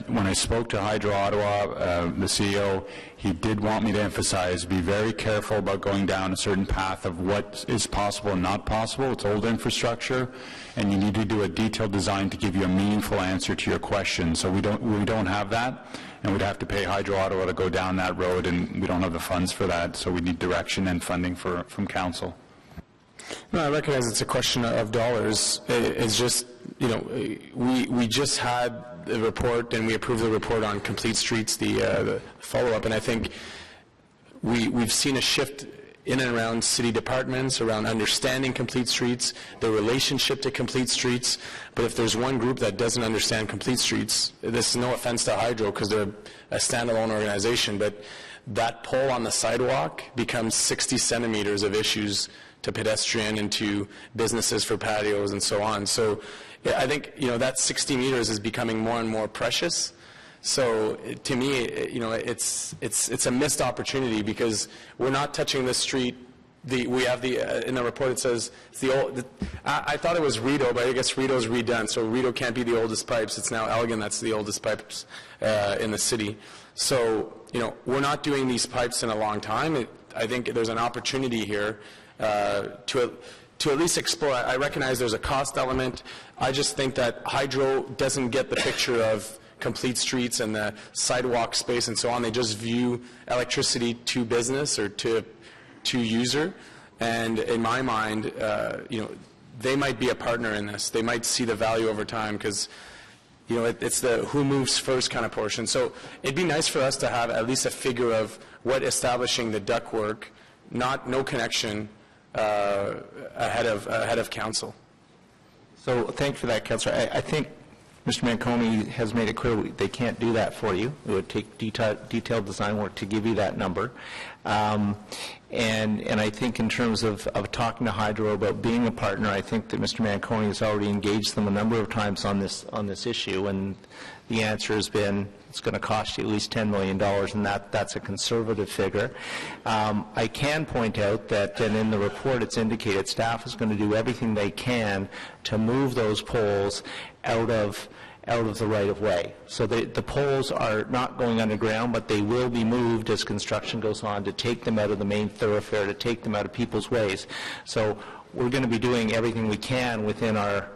[SPEAKER 16] when I spoke to Hydro Ottawa, the CEO, he did want me to emphasize, be very careful about going down a certain path of what is possible and not possible. It's old infrastructure, and you need to do a detailed design to give you a meaningful answer to your question. So we don't have that, and we'd have to pay Hydro Ottawa to go down that road, and we don't have the funds for that, so we need direction and funding from council.
[SPEAKER 5] No, I recognize it's a question of dollars. It's just, we just had the report, and we approved the report on Complete Streets, the follow-up, and I think we've seen a shift in and around city departments, around understanding complete streets, the relationship to complete streets. But if there's one group that doesn't understand complete streets, this is no offense to Hydro because they're a standalone organization, but that pole on the sidewalk becomes 60 centimeters of issues to pedestrian and to businesses for patios and so on. So I think, that 60 meters is becoming more and more precious. So to me, it's a missed opportunity because we're not touching this street. We have in the report it says it's the old. I thought it was Rideau, but I guess Rideau's redone. So Rideau can't be the oldest pipes. It's now Elgin that's the oldest pipes in the city. So we're not doing these pipes in a long time. I think there's an opportunity here to at least explore. I recognize there's a cost element. I just think that Hydro doesn't get the picture of complete streets and the sidewalk space and so on. They just view electricity to business or to user. And in my mind, they might be a partner in this. They might see the value over time because, it's the who moves first kind of portion. So it'd be nice for us to have at least a figure of what establishing the ductwork, no connection ahead of council.
[SPEAKER 1] So thank you for that, Councillor. I think Mr. Manconi has made it clear they can't do that for you. It would take detailed design work to give you that number. And I think in terms of talking to Hydro about being a partner, I think that Mr. Manconi has already engaged them a number of times on this issue, and the answer has been it's going to cost you at least $10 million, and that's a conservative figure. I can point out that, and in the report it's indicated, staff is going to do everything they can to move those poles out of the right-of-way. So the poles are not going underground, but they will be moved as construction goes on to take them out of the main thoroughfare, to take them out of people's ways. So we're going to be doing everything we can within our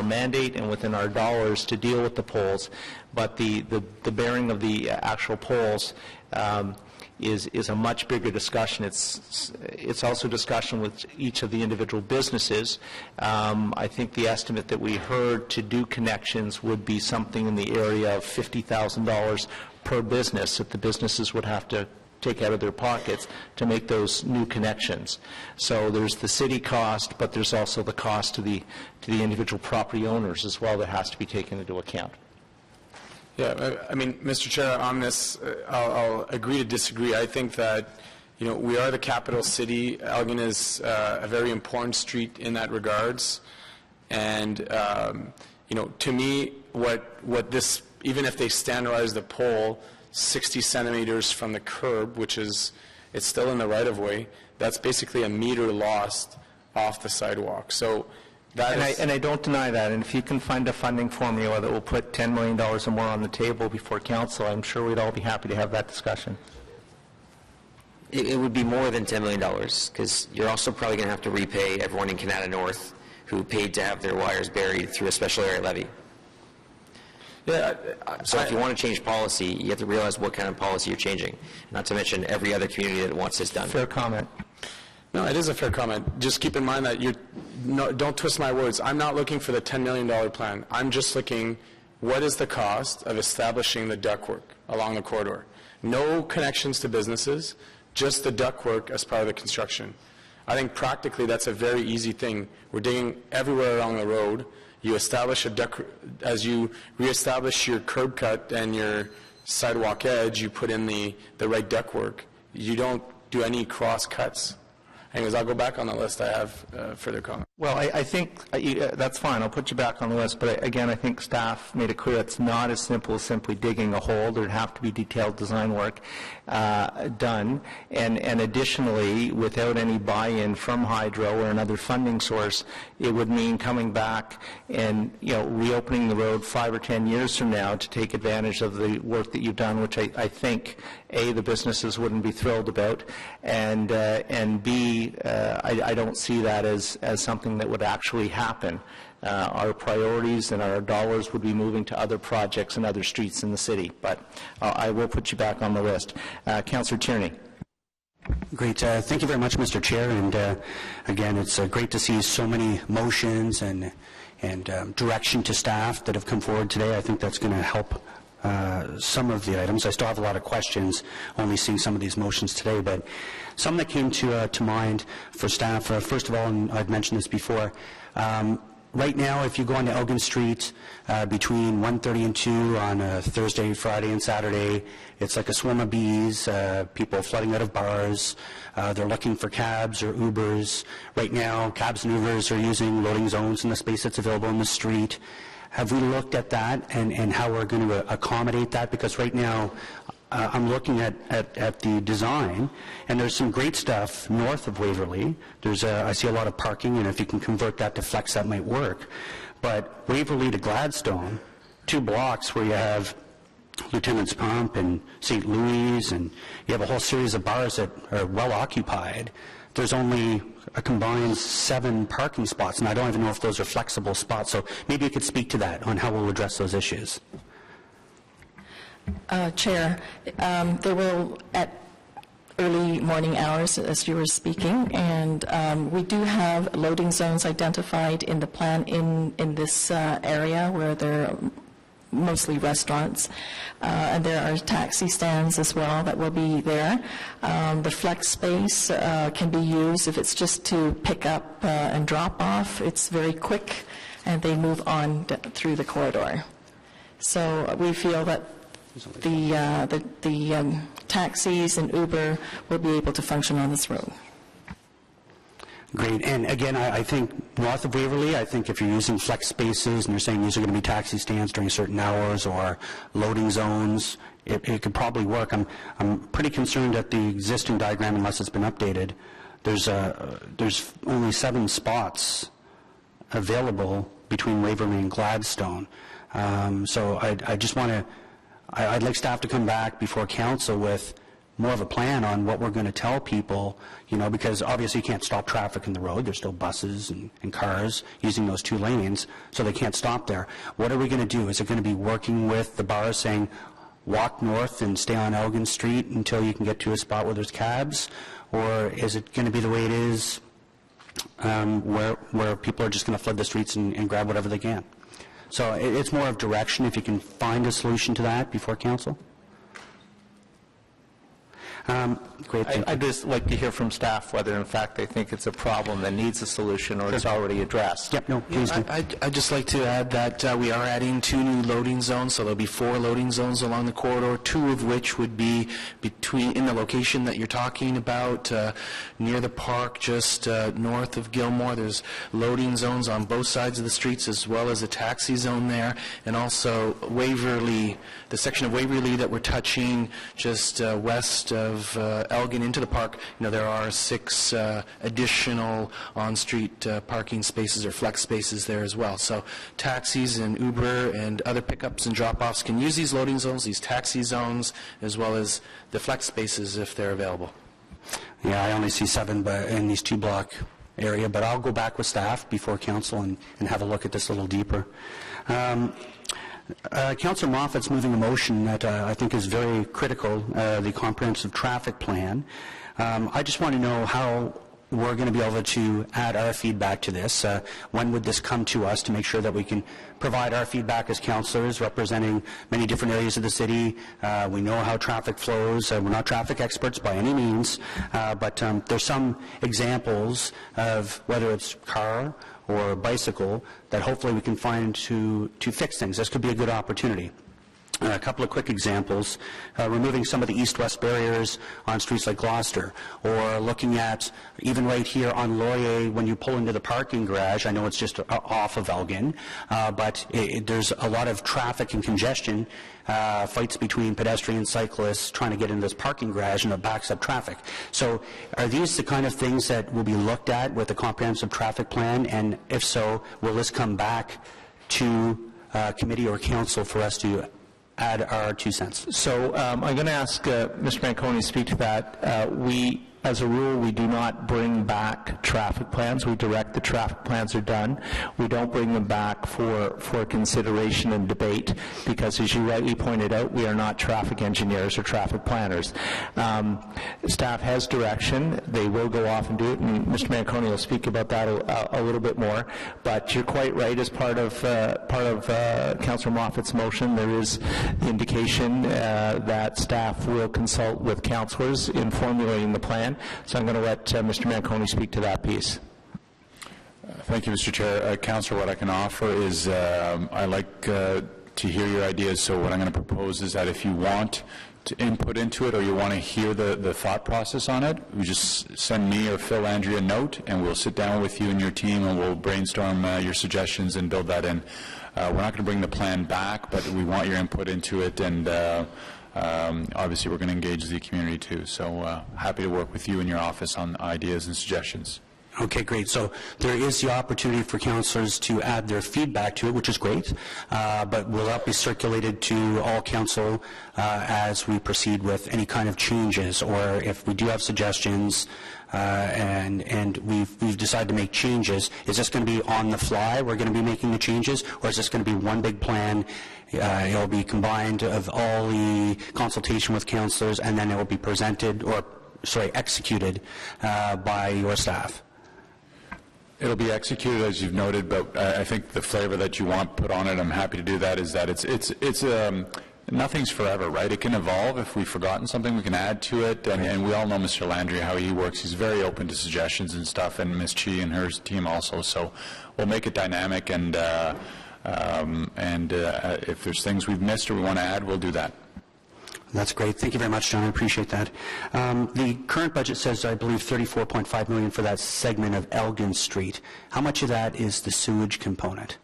[SPEAKER 1] mandate and within our dollars to deal with the poles, but the bearing of the actual poles is a much bigger discussion. It's also discussion with each of the individual businesses. I think the estimate that we heard to do connections would be something in the area of $50,000 per business that the businesses would have to take out of their pockets to make those new connections. So there's the city cost, but there's also the cost to the individual property owners as well that has to be taken into account.
[SPEAKER 5] Yeah, I mean, Mr. Chair, on this, I'll agree to disagree. I think that, we are the capital city. Elgin is a very important street in that regards. And, to me, what this, even if they standardize the pole 60 centimeters from the curb, which is, it's still in the right-of-way, that's basically a meter lost off the sidewalk. So and
[SPEAKER 1] I don't deny that, and if you can find a funding formula that will put $10 million or more on the table before council, I'm sure we'd all be happy to have that discussion.
[SPEAKER 7] It would be more than $10 million, because you're also probably going to have to repay everyone in Canada North who paid to have their wires buried through a special area levy.
[SPEAKER 5] Yeah,
[SPEAKER 7] so if you want to change policy, you have to realize what kind of policy you're changing, not to mention every other community that wants this done.
[SPEAKER 1] Fair comment.
[SPEAKER 5] No, it is a fair comment. Just keep in mind that don't twist my words. I'm not looking for the $10 million plan. I'm just looking, what is the cost of establishing the ductwork along the corridor? No connections to businesses, just the ductwork as part of the construction. I think practically that's a very easy thing. We're digging everywhere along the road. You establish a duct, as you reestablish your curb cut and your sidewalk edge, you put in the right ductwork. You don't do any cross cuts. Anyways, I'll go back on the list. I have further comment.
[SPEAKER 1] Well, I think that's fine. I'll put you back on the list. But again, I think staff made it clear it's not as simple as simply digging a hole. There'd have to be detailed design work done. And additionally, without any buy-in from Hydro or another funding source, it would mean coming back and reopening the road 5 or 10 years from now to take advantage of the work that you've done, which I think A, the businesses wouldn't be thrilled about, and B, I don't see that as something that would actually happen. Our priorities and our dollars would be moving to other projects and other streets in the city. But I will put you back on the list. Councillor Tierney.
[SPEAKER 11] Great. Thank you very much, Mr. Chair. And again, it's great to see so many motions and direction to staff that have come forward today. I think that's going to help some of the items. I still have a lot of questions, only seeing some of these motions today, but some that came to mind for staff. First of all, and I've mentioned this before, right now, if you go onto Elgin Street between 1:30 and 2 on a Thursday, Friday, and Saturday, it's like a swarm of bees, people flooding out of bars. They're looking for cabs or Ubers. Right now, cabs and Ubers are using loading zones in the space that's available in the street. Have we looked at that and how we're going to accommodate that? Because right now, I'm looking at the design, and there's some great stuff north of Waverley. I see a lot of parking, and if you can convert that to flex, that might work. But Waverley to Gladstone, 2 blocks where you have Lieutenant's Pump and St. Louis, and you have a whole series of bars that are well occupied. There's only a combined 7 parking spots, and I don't even know if those are flexible spots. So maybe you could speak to that on how we'll address those issues.
[SPEAKER 2] Chair, there will, at early morning hours, as you were speaking, and we do have loading zones identified in the plan in this area where there are mostly restaurants, and there are taxi stands as well that will be there. The flex space can be used if it's just to pick up and drop off. It's very quick, and they move on through the corridor. So we feel that the taxis and Uber will be able to function on this road.
[SPEAKER 11] Great. And again, I think north of Waverley, I think if you're using flex spaces and you're saying these are going to be taxi stands during certain hours or loading zones, it could probably work. I'm pretty concerned at the existing diagram, unless it's been updated. There's only 7 spots available between Waverley and Gladstone. So I just want to, I'd like staff to come back before council with more of a plan on what we're going to tell people, because obviously you can't stop traffic in the road. There's still buses and cars using those 2 lanes, so they can't stop there. What are we going to do? Is it going to be working with the bars saying, walk north and stay on Elgin Street until you can get to a spot where there's cabs? Or is it going to be the way it is, where people are just going to flood the streets and grab whatever they can? So it's more of direction, if you can find a solution to that before council. Great.
[SPEAKER 1] I'd just like to hear from staff whether, in fact, they think it's a problem that needs a solution or it's already addressed.
[SPEAKER 11] Yep, no, please do.
[SPEAKER 3] I'd just like to add that we are adding 2 new loading zones, so there'll be 4 loading zones along the corridor, 2 of which would be in the location that you're talking about, near the park, just north of Gilmore. There's loading zones on both sides of the streets, as well as a taxi zone there, and also Waverley, the section of Waverley that we're touching just west of Elgin into the park. There are 6 additional on-street parking spaces or flex spaces there as well. So taxis and Uber and other pickups and drop-offs can use these loading zones, these taxi zones, as well as the flex spaces if they're available.
[SPEAKER 11] Yeah, I only see 7 in these 2-block area, but I'll go back with staff before council and have a look at this a little deeper. Councillor Moffat's moving a motion that I think is very critical, the comprehensive traffic plan. I just want to know how we're going to be able to add our feedback to this. When would this come to us to make sure that we can provide our feedback as councillors representing many different areas of the city? We know how traffic flows. We're not traffic experts by any means, but there's some examples of whether it's car or bicycle that hopefully we can find to fix things. This could be a good opportunity. A couple of quick examples, removing some of the east-west barriers on streets like Gloucester, or looking at, even right here on Laurier, when you pull into the parking garage, I know it's just off of Elgin, but there's a lot of traffic and congestion, fights between pedestrians, cyclists, trying to get into this parking garage, and it backs up traffic. So are these the kind of things that will be looked at with the comprehensive traffic plan, and if so, will this come back to committee or council for us to add our 2 cents?
[SPEAKER 1] So I'm going to ask Mr. Manconi to speak to that. We as a rule, we do not bring back traffic plans. We direct the traffic plans are done. We don't bring them back for consideration and debate because, as you rightly pointed out, we are not traffic engineers or traffic planners. Staff has direction. They will go off and do it, and Mr. Manconi will speak about that a little bit more. But you're quite right. As part of Councillor Moffat's motion, there is indication that staff will consult with councillors in formulating the plan. So I'm going to let Mr. Manconi speak to that piece.
[SPEAKER 16] Thank you, Mr. Chair. Councillor, what I can offer is I like to hear your ideas. So what I'm going to propose is that if you want to input into it or you want to hear the thought process on it, you just send me or Phil Landry a note, and we'll sit down with you and your team, and we'll brainstorm your suggestions and build that in. We're not going to bring the plan back, but we want your input into it, and obviously we're going to engage the community too. So happy to work with you in your office on ideas and suggestions.
[SPEAKER 11] Okay, great. So there is the opportunity for councillors to add their feedback to it, which is great, but will that be circulated to all council as we proceed with any kind of changes, or if we do have suggestions and we've decided to make changes, is this going to be on the fly, we're going to be making the changes, or is this going to be one big plan? It'll be combined of all the consultation with councillors, and then it will be presented, or sorry, executed by your staff?
[SPEAKER 16] It'll be executed as you've noted, but I think the flavor that you want put on it, I'm happy to do that, is that it's nothing's forever, right? It can evolve. If we've forgotten something, we can add to it, and we all know Mr. Landry, how he works. He's very open to suggestions and stuff, and Ms. Chi and her team also, so we'll make it dynamic, and if there's things we've missed or we want to add, we'll do that.
[SPEAKER 11] That's great. Thank you very much, John. I appreciate that. The current budget says, I believe, $34.5 million for that segment of Elgin Street. How much of that is the sewage component?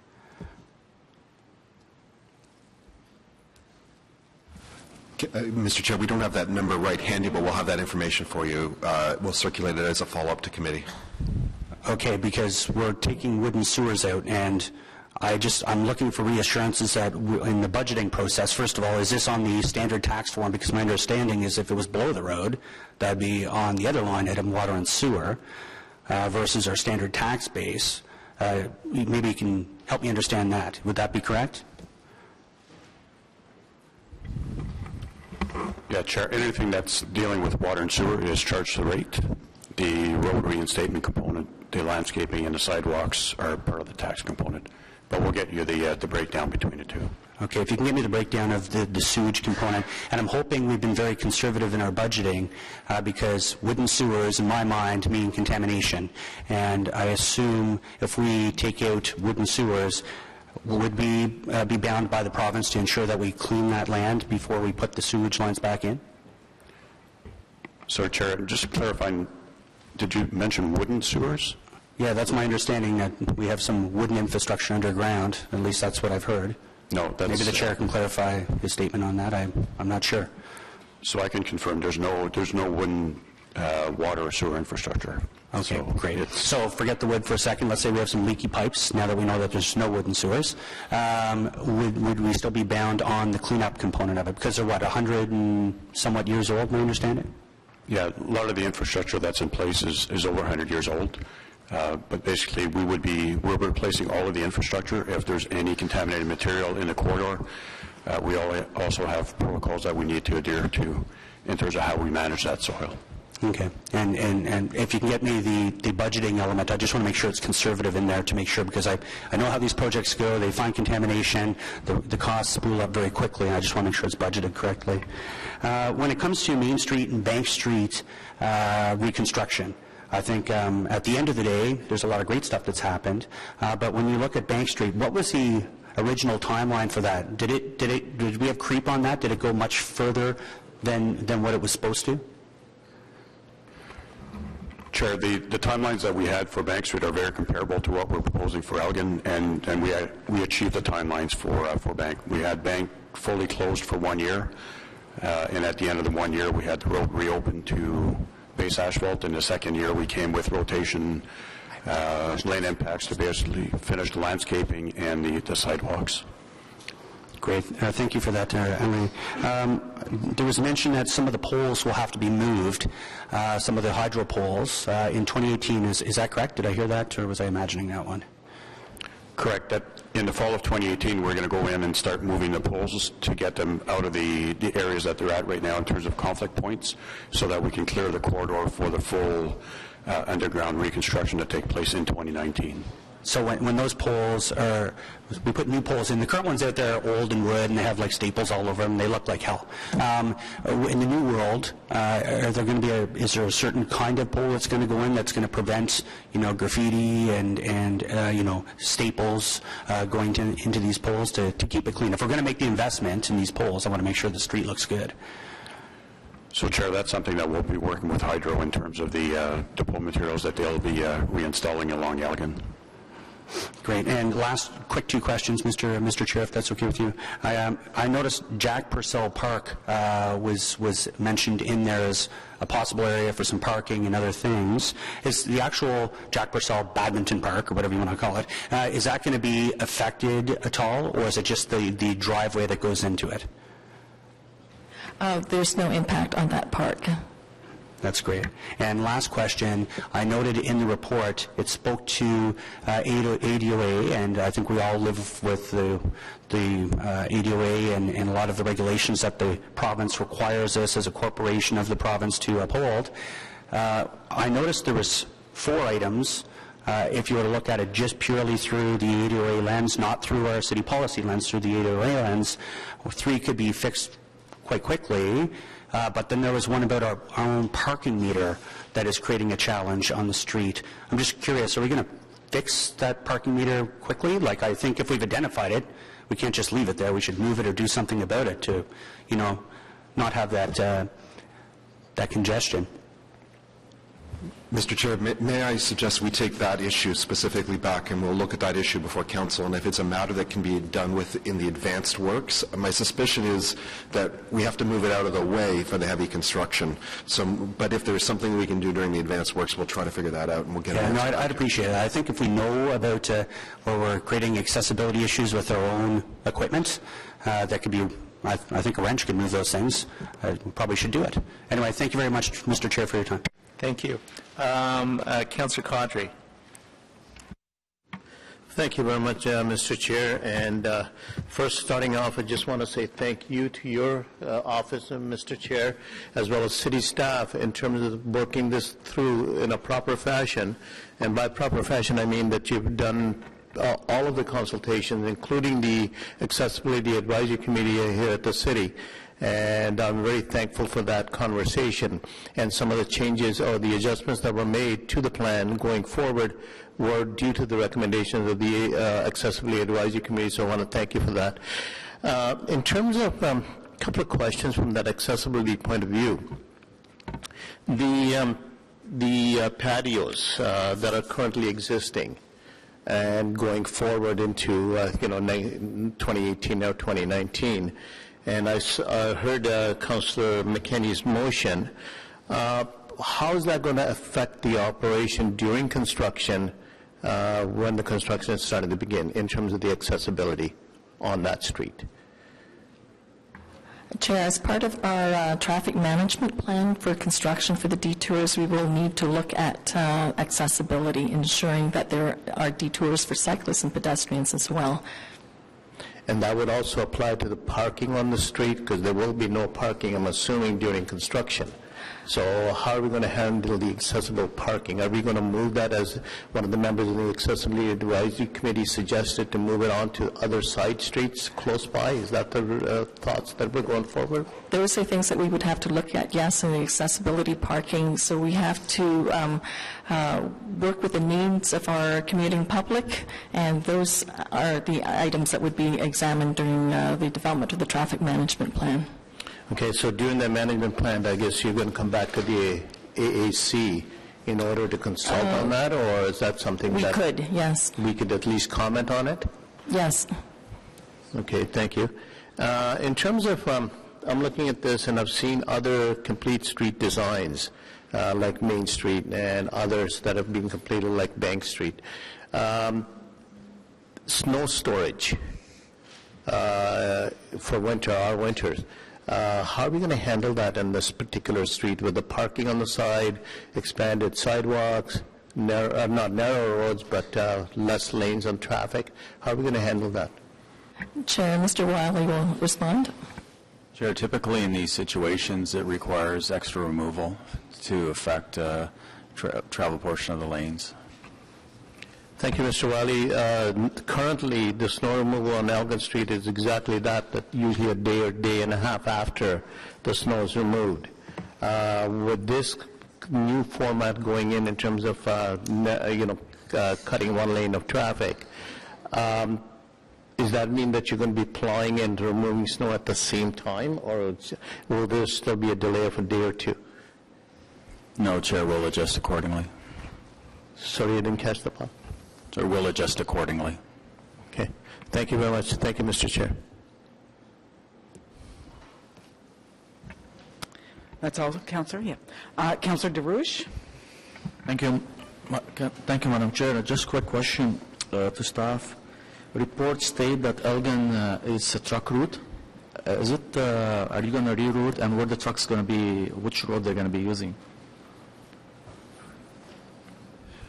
[SPEAKER 14] Mr. Chair, we don't have that number right handy, but we'll have that information for you. We'll circulate it as a follow-up to committee.
[SPEAKER 11] Okay, because we're taking wooden sewers out, and I'm looking for reassurances that in the budgeting process, first of all, is this on the standard tax form? Because my understanding is if it was below the road, that'd be on the other line item, water and sewer, versus our standard tax base. Maybe you can help me understand that. Would that be correct?
[SPEAKER 17] Yeah, Chair, anything that's dealing with water and sewer is charged to the rate. The road reinstatement component, the landscaping and the sidewalks are part of the tax component. But we'll get you the breakdown between the two.
[SPEAKER 11] Okay, if you can give me the breakdown of the sewage component. And I'm hoping we've been very conservative in our budgeting because wooden sewers, in my mind, mean contamination. And I assume if we take out wooden sewers, would we be bound by the province to ensure that we clean that land before we put the sewage lines back in?
[SPEAKER 17] So, Chair, just clarifying, did you mention wooden sewers?
[SPEAKER 11] Yeah, that's my understanding, that we have some wooden infrastructure underground. At least that's what I've heard.
[SPEAKER 17] No, that's...
[SPEAKER 11] Maybe the chair can clarify his statement on that. I'm not sure.
[SPEAKER 17] So I can confirm there's no wooden water or sewer infrastructure.
[SPEAKER 11] Okay, so great. So forget the wood for a second. Let's say we have some leaky pipes. Now that we know that there's no wooden sewers, would we still be bound on the cleanup component of it? Because they're, what, 100 and somewhat years old, my understanding?
[SPEAKER 17] Yeah, a lot of the infrastructure that's in place is over 100 years old. But basically, we're replacing all of the infrastructure. If there's any contaminated material in the corridor, we also have protocols that we need to adhere to in terms of how we manage that soil.
[SPEAKER 11] Okay. And if you can get me the budgeting element, I just want to make sure it's conservative in there to make sure, because I know how these projects go. They find contamination. The costs spool up very quickly, and I just want to make sure it's budgeted correctly. When it comes to Main Street and Bank Street reconstruction, I think at the end of the day, there's a lot of great stuff that's happened. But when you look at Bank Street, what was the original timeline for that? Did we have creep on that? Did it go much further than what it was supposed to?
[SPEAKER 17] Chair, the timelines that we had for Bank Street are very comparable to what we're proposing for Elgin, and we achieved the timelines for Bank. We had Bank fully closed for 1 year, and at the end of the 1 year, we had the road reopened to base asphalt. In the second year, we came with rotation lane impacts to basically finish the landscaping and the sidewalks.
[SPEAKER 11] Great. Thank you for that, Emily. There was mention that some of the poles will have to be moved, some of the hydro poles, in 2018. Is that correct? Did I hear that, or was I imagining that one?
[SPEAKER 17] Correct. That in the fall of 2018, we're going to go in and start moving the poles to get them out of the areas that they're at right now in terms of conflict points, so that we can clear the corridor for the full underground reconstruction to take place in 2019.
[SPEAKER 11] So when those poles are, we put new poles in. The current ones out there are old and wood, and they have like staples all over them. They look like hell. In the new world, are there going to be is there a certain kind of pole that's going to go in that's going to prevent, graffiti and staples going into these poles to keep it clean? If we're going to make the investment in these poles, I want to make sure the street looks good.
[SPEAKER 17] So, Chair, that's something that we'll be working with Hydro in terms of the pole materials that they'll be reinstalling along Elgin.
[SPEAKER 11] Great. And last quick two questions, Mr. Chair, if that's okay with you. I noticed Jack Purcell Park was mentioned in there as a possible area for some parking and other things. Is the actual Jack Purcell Badminton Park, or whatever you want to call it, is that going to be affected at all, or is it just the driveway that goes into it?
[SPEAKER 2] There's no impact on that park.
[SPEAKER 11] That's great. And last question, I noted in the report, it spoke to ADOA, and I think we all live with the ADOA and a lot of the regulations that the province requires us as a corporation of the province to uphold. I noticed there was 4 items. If you were to look at it just purely through the ADOA lens, not through our city policy lens, through the ADOA lens, 3 could be fixed quite quickly. But then there was one about our own parking meter that is creating a challenge on the street. I'm just curious, are we going to fix that parking meter quickly? Like, I think if we've identified it, we can't just leave it there. We should move it or do something about it to, not have that congestion.
[SPEAKER 14] Mr. Chair, may I suggest we take that issue specifically back, and we'll look at that issue before council, and if it's a matter that can be done with in the advanced works, my suspicion is that we have to move it out of the way for the heavy construction. But if there's something we can do during the advanced works, we'll try to figure that out, and we'll get it.
[SPEAKER 11] Yeah, I'd appreciate it. I think if we know about where we're creating accessibility issues with our own equipment, that could be, I think a wrench could move those things. We probably should do it. Anyway, thank you very much, Mr. Chair, for your time.
[SPEAKER 1] Thank you. Councillor Caudry.
[SPEAKER 12] Thank you very much, Mr. Chair. And first, starting off, I just want to say thank you to your office, Mr. Chair, as well as city staff in terms of working this through in a proper fashion. And by proper fashion, I mean that you've done all of the consultations, including the Accessibility Advisory Committee here at the city. And I'm very thankful for that conversation. And some of the changes or the adjustments that were made to the plan going forward were due to the recommendations of the Accessibility Advisory Committee, so I want to thank you for that. In terms of a couple of questions from that accessibility point of view, the patios that are currently existing and going forward into 2018 or 2019, and I heard Councillor McKinney's motion. How is that going to affect the operation during construction when the construction is starting to begin in terms of the accessibility on that street?
[SPEAKER 2] Chair, as part of our traffic management plan for construction for the detours, we will need to look at accessibility, ensuring that there are detours for cyclists and pedestrians as well.
[SPEAKER 12] And that would also apply to the parking on the street, because there will be no parking, I'm assuming, during construction. So how are we going to handle the accessible parking? Are we going to move that, as one of the members of the Accessibility Advisory Committee suggested, to move it on to other side streets close by? Is that the thoughts that we're going forward?
[SPEAKER 2] Those are things that we would have to look at, yes, in the accessibility parking. So we have to work with the needs of our commuting public, and those are the items that would be examined during the development of the traffic management plan.
[SPEAKER 12] Okay, so during the management plan, I guess you're going to come back to the AAC in order to consult on that, or is that something
[SPEAKER 2] we
[SPEAKER 12] that...
[SPEAKER 2] We could, yes.
[SPEAKER 12] We could at least comment on it?
[SPEAKER 2] Yes.
[SPEAKER 12] Okay, thank you. In terms of, I'm looking at this and I've seen other complete street designs, like Main Street and others that have been completed like Bank Street. Snow storage. for winter, our winters. How are we going to handle that in this particular street with the parking on the side, expanded sidewalks, not narrow roads, but less lanes on traffic? How are we going to handle that?
[SPEAKER 2] Chair, Mr. Wiley will respond.
[SPEAKER 18] Chair, typically in these situations, it requires extra removal to affect travel portion of the lanes.
[SPEAKER 12] Thank you, Mr. Wiley. Currently, the snow removal on Elgin Street is exactly that usually a day or day and a half after the snow is removed. With this new format going in terms of, cutting one lane of traffic, does that mean that you're going to be plowing and removing snow at the same time, or will there still be a delay of a day or two?
[SPEAKER 18] No, Chair, we'll adjust accordingly.
[SPEAKER 12] Sorry, I didn't catch the part.
[SPEAKER 18] Chair, we'll adjust accordingly.
[SPEAKER 12] Okay. Thank you very much. Thank you, Mr. Chair.
[SPEAKER 6] That's all, Councillor? Yeah. Councillor DeRouche?
[SPEAKER 19] Thank you. Thank you, Madam Chair. Just a quick question to staff. Reports state that Elgin is a truck route. Is it? Are you going to reroute, and where the trucks going to be? Which road they're going to be using?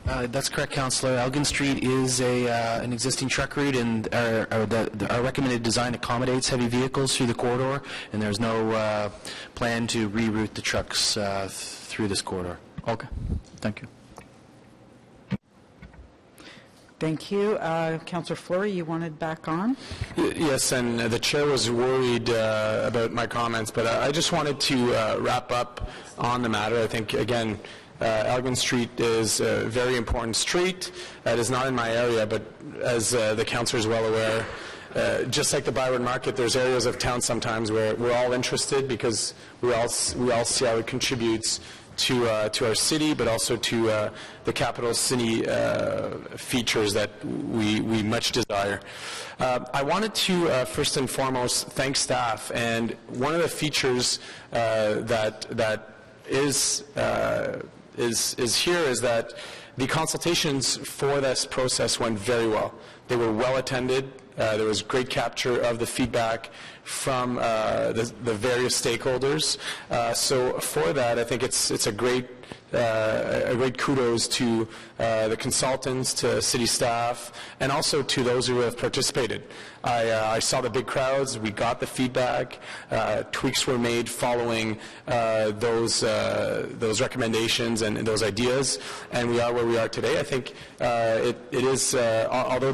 [SPEAKER 3] That's correct, Councillor. Elgin Street is an existing truck route, and our recommended design accommodates heavy vehicles through the corridor, and there's no plan to reroute the trucks through this corridor.
[SPEAKER 19] Okay. Thank you.
[SPEAKER 6] Thank you. Councillor Fleury, you wanted back on?
[SPEAKER 5] Yes, and the chair was worried about my comments, but I just wanted to wrap up on the matter. I think, again, Elgin Street is a very important street. It is not in my area, but as the councillor is well aware, just like the Byron Market, there's areas of town sometimes where we're all interested because we all see how it contributes to our city, but also to the capital city features that we much desire. I wanted to first and foremost thank staff, and one of the features that is here is that the consultations for this process went very well. They were well attended. There was great capture of the feedback from the various stakeholders. So for that, I think it's a great kudos to the consultants, to city staff, and also to those who have participated. I saw the big crowds. We got the feedback. Tweaks were made following those recommendations and those ideas, and we are where we are today. I think it is, although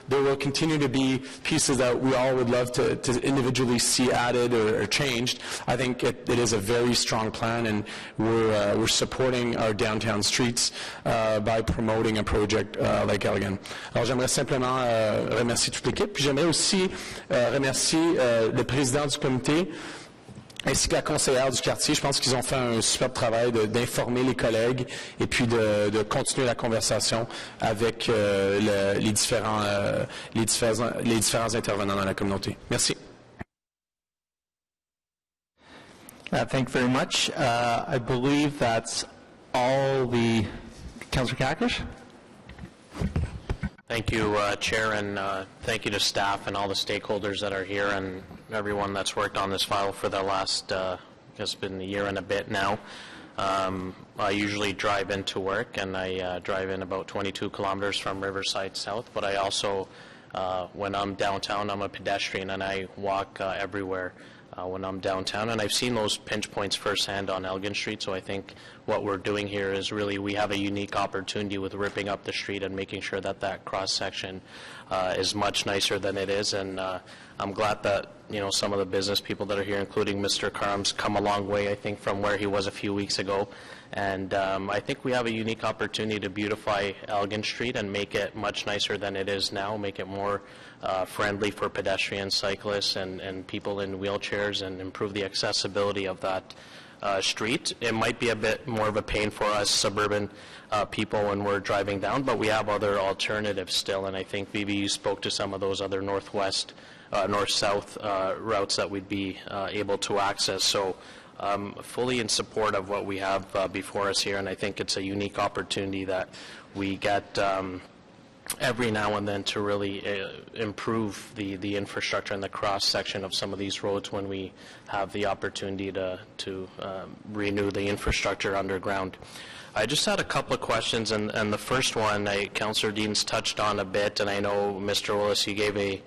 [SPEAKER 5] there will continue to be pieces that we all would love to individually see added or changed, I think it is a very strong plan, and we're supporting our downtown streets by promoting a project like Elgin. Alors j'aimerais simplement remercier toute l'équipe, puis j'aimerais aussi remercier le président du comité ainsi que la conseillère du quartier. Je pense qu'ils ont fait un superbe travail d'informer les collègues et puis de continuer la conversation avec les différents intervenants dans la communauté. Merci.
[SPEAKER 1] Thank you very much. I believe that's all the... Councillor Kakkis?
[SPEAKER 20] Thank you, Chair, and thank you to staff and all the stakeholders that are here and everyone that's worked on this file for the last, it's been a year and a bit now. I usually drive into work, and I drive in about 22 kilometers from Riverside South, but I also, when I'm downtown, I'm a pedestrian, and I walk everywhere when I'm downtown, and I've seen those pinch points firsthand on Elgin Street, so I think what we're doing here is really, we have a unique opportunity with ripping up the street and making sure that that cross-section is much nicer than it is, and I'm glad that, some of the business people that are here, including Mr. Karam's, come a long way, I think, from where he was a few weeks ago, and I think we have a unique opportunity to beautify Elgin Street and make it much nicer than it is now, make it more friendly for pedestrians, cyclists, and people in wheelchairs, and improve the accessibility of that street. It might be a bit more of a pain for us suburban people when we're driving down, but we have other alternatives still, and I think maybe you spoke to some of those other north-south routes that we'd be able to access. So fully in support of what we have before us here, and I think it's a unique opportunity that we get every now and then to really improve the infrastructure and the cross-section of some of these roads when we have the opportunity to renew the infrastructure underground. I just had a couple of questions, and the first one, Councillor Deans touched on a bit, and I know, Mr. Willis, you gave a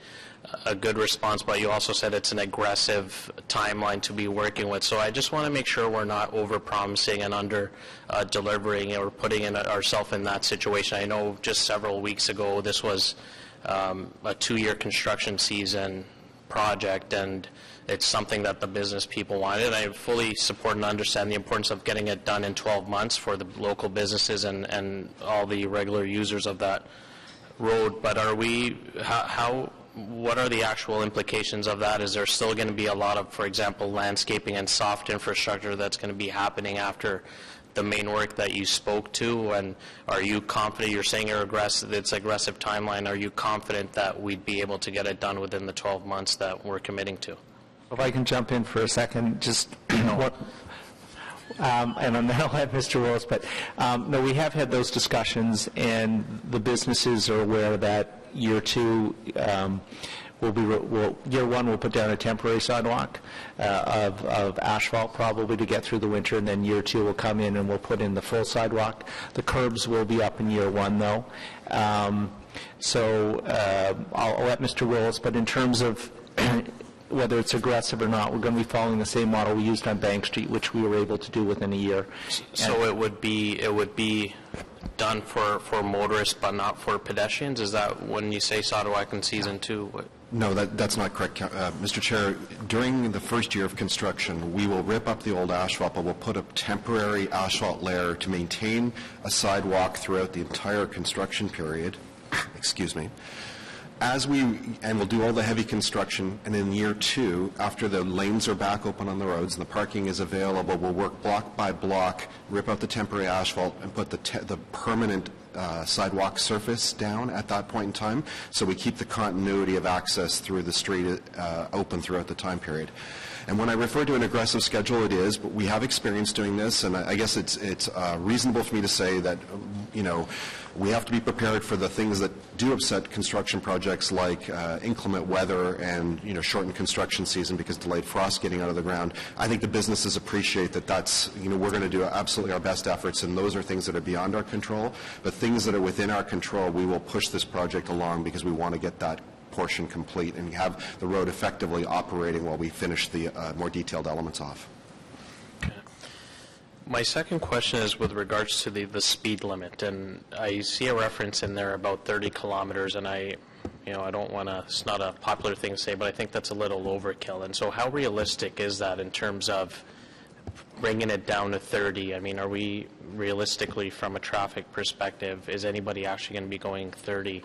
[SPEAKER 20] good response, but you also said it's an aggressive timeline to be working with. So I just want to make sure we're not over-promising and under-delivering or putting ourselves in that situation. I know just several weeks ago this was a 2-year construction season project, and it's something that the business people wanted. I fully support and understand the importance of getting it done in 12 months for the local businesses and all the regular users of that road. But are we, what are the actual implications of that? Is there still going to be a lot of, for example, landscaping and soft infrastructure that's going to be happening after the main work that you spoke to? And are you confident, you're saying it's aggressive timeline, are you confident that we'd be able to get it done within the 12 months that we're committing to?
[SPEAKER 1] If I can jump in for a second, just, and then I'll have Mr. Willis, but no, we have had those discussions, and the businesses are aware that year 2 year 1 we'll put down a temporary sidewalk of asphalt probably to get through the winter, and then year 2 will come in and we'll put in the full sidewalk. The curbs will be up in year 1 though. So I'll let Mr. Willis, but in terms of whether it's aggressive or not, we're going to be following the same model we used on Bank Street, which we were able to do within a year.
[SPEAKER 20] So it would be done for motorists but not for pedestrians? Is that when you say sidewalk in season 2?
[SPEAKER 14] No, that's not correct, Mr. Chair. During the first year of construction, we will rip up the old asphalt, but we'll put a temporary asphalt layer to maintain a sidewalk throughout the entire construction period. Excuse me. And we'll do all the heavy construction, and in year 2, after the lanes are back open on the roads and the parking is available, we'll work block by block, rip out the temporary asphalt, and put the permanent sidewalk surface down at that point in time, so we keep the continuity of access through the street open throughout the time period. And when I refer to an aggressive schedule, it is, but we have experience doing this, and I guess it's reasonable for me to say that, we have to be prepared for the things that do upset construction projects, like inclement weather and, shortened construction season because delayed frost getting out of the ground. I think the businesses appreciate that that's, we're going to do absolutely our best efforts, and those are things that are beyond our control. But things that are within our control, we will push this project along because we want to get that portion complete and have the road effectively operating while we finish the more detailed elements off.
[SPEAKER 20] My second question is with regards to the speed limit, and I see a reference in there about 30 kilometers, and I don't want to, it's not a popular thing to say, but I think that's a little overkill. And so how realistic is that in terms of bringing it down to 30? I mean, are we realistically, from a traffic perspective, is anybody actually going to be going 30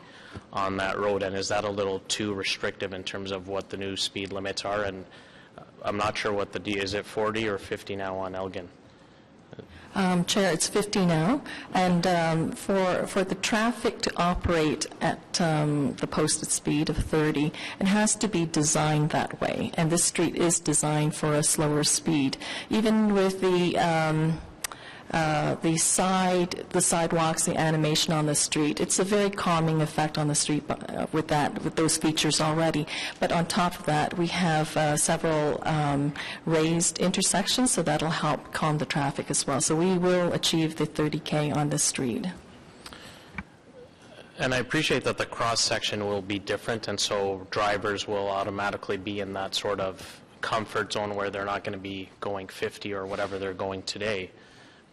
[SPEAKER 20] on that road? And is that a little too restrictive in terms of what the new speed limits are? And I'm not sure what is it 40 or 50 now on Elgin?
[SPEAKER 2] Chair, it's 50 now, and for the traffic to operate at the posted speed of 30, it has to be designed that way, and this street is designed for a slower speed. Even with the sidewalks, the animation on the street, it's a very calming effect on the street with those features already. But on top of that, we have several raised intersections, so that'll help calm the traffic as well. So we will achieve the 30K on this street.
[SPEAKER 20] And I appreciate that the cross-section will be different, and so drivers will automatically be in that sort of comfort zone where they're not going to be going 50 or whatever they're going today.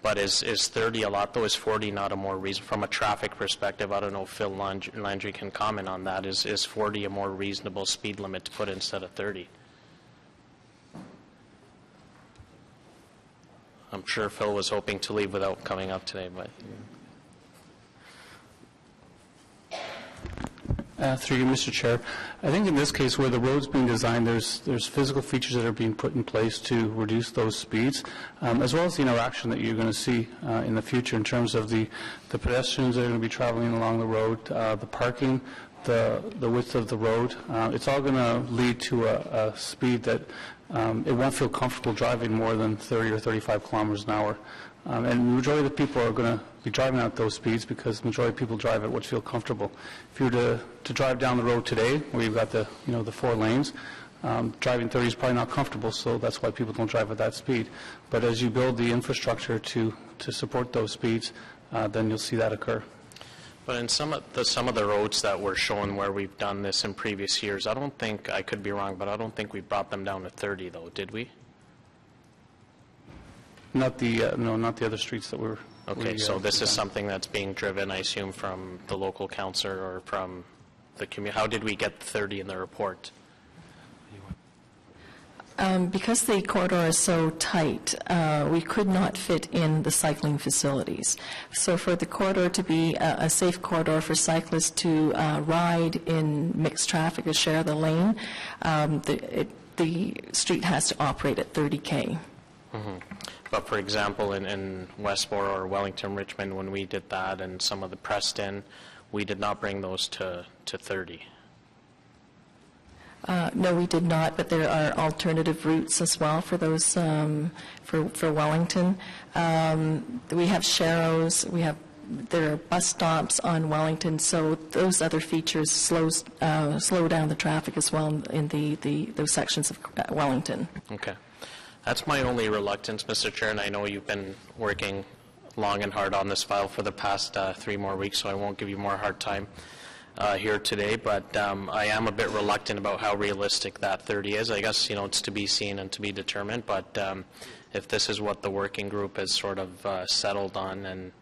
[SPEAKER 20] But is 30 a lot, though? Is 40 not a more reasonable, from a traffic perspective? I don't know if Phil Landry can comment on that. Is 40 a more reasonable speed limit to put instead of 30? I'm sure Phil was hoping to leave without coming up today, but...
[SPEAKER 21] Through you, Mr. Chair. I think in this case, where the road's being designed, there's physical features that are being put in place to reduce those speeds, as well as the interaction that you're going to see in the future in terms of the pedestrians that are going to be traveling along the road, the parking, the width of the road. It's all going to lead to a speed that it won't feel comfortable driving more than 30 or 35 kilometers an hour And the majority of the people are going to be driving at those speeds because the majority of people drive at what feel comfortable. If you were to drive down the road today, where you've got the 4 lanes, driving 30 is probably not comfortable, so that's why people don't drive at that speed. But as you build the infrastructure to support those speeds, then you'll see that occur.
[SPEAKER 20] But in some of the roads that were shown where we've done this in previous years, I don't think, I could be wrong, but I don't think we brought them down to 30 though, did we?
[SPEAKER 21] Not the other streets that were.
[SPEAKER 20] Okay, so this is something that's being driven, I assume, from the local councillor or from the community. How did we get 30 in the report?
[SPEAKER 2] Because the corridor is so tight, we could not fit in the cycling facilities. So for the corridor to be a safe corridor for cyclists to ride in mixed traffic or share the lane, the street has to operate at 30K.
[SPEAKER 20] Mm-hmm. But for example, in Westboro or Wellington, Richmond, when we did that, and some of the Preston, we did not bring those to 30.
[SPEAKER 2] No, we did not, but there are alternative routes as well for those, for Wellington. We have Sharrows, there are bus stops on Wellington, so those other features slow down the traffic as well in those sections of Wellington.
[SPEAKER 20] Okay. That's my only reluctance, Mr. Chair, and I know you've been working long and hard on this file for the past 3 more weeks, so I won't give you more hard time here today, but I am a bit reluctant about how realistic that 30 is. I guess, it's to be seen and to be determined, but if this is what the working group has sort of settled on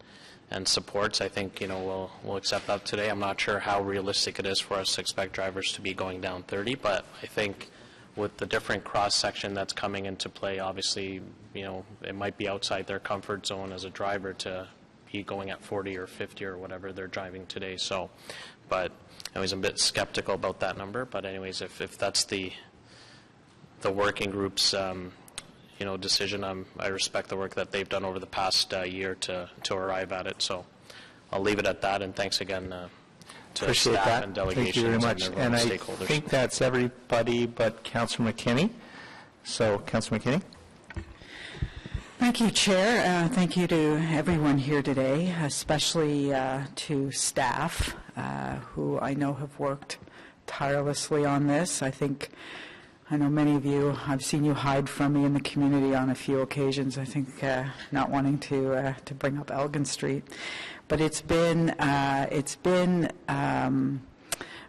[SPEAKER 20] and supports, I think, we'll accept that today. I'm not sure how realistic it is for us to expect drivers to be going down 30, but I think with the different cross-section that's coming into play, obviously, it might be outside their comfort zone as a driver to be going at 40 or 50 or whatever they're driving today. So, but I was a bit skeptical about that number. But anyways, if that's the working group's decision, I respect the work that they've done over the past year to arrive at it. So I'll leave it at that. And thanks again to
[SPEAKER 1] Appreciate
[SPEAKER 20] staff
[SPEAKER 1] that.
[SPEAKER 20] and delegations.
[SPEAKER 1] Thank you very much.
[SPEAKER 20] And
[SPEAKER 1] I
[SPEAKER 20] stakeholders.
[SPEAKER 1] think that's everybody but Councillor McKinney. So, Councillor McKinney.
[SPEAKER 6] Thank you, Chair. Thank you to everyone here today, especially to staff who I know have worked tirelessly on this. I know many of you, I've seen you hide from me in the community on a few occasions, I think not wanting to bring up Elgin Street. But it's been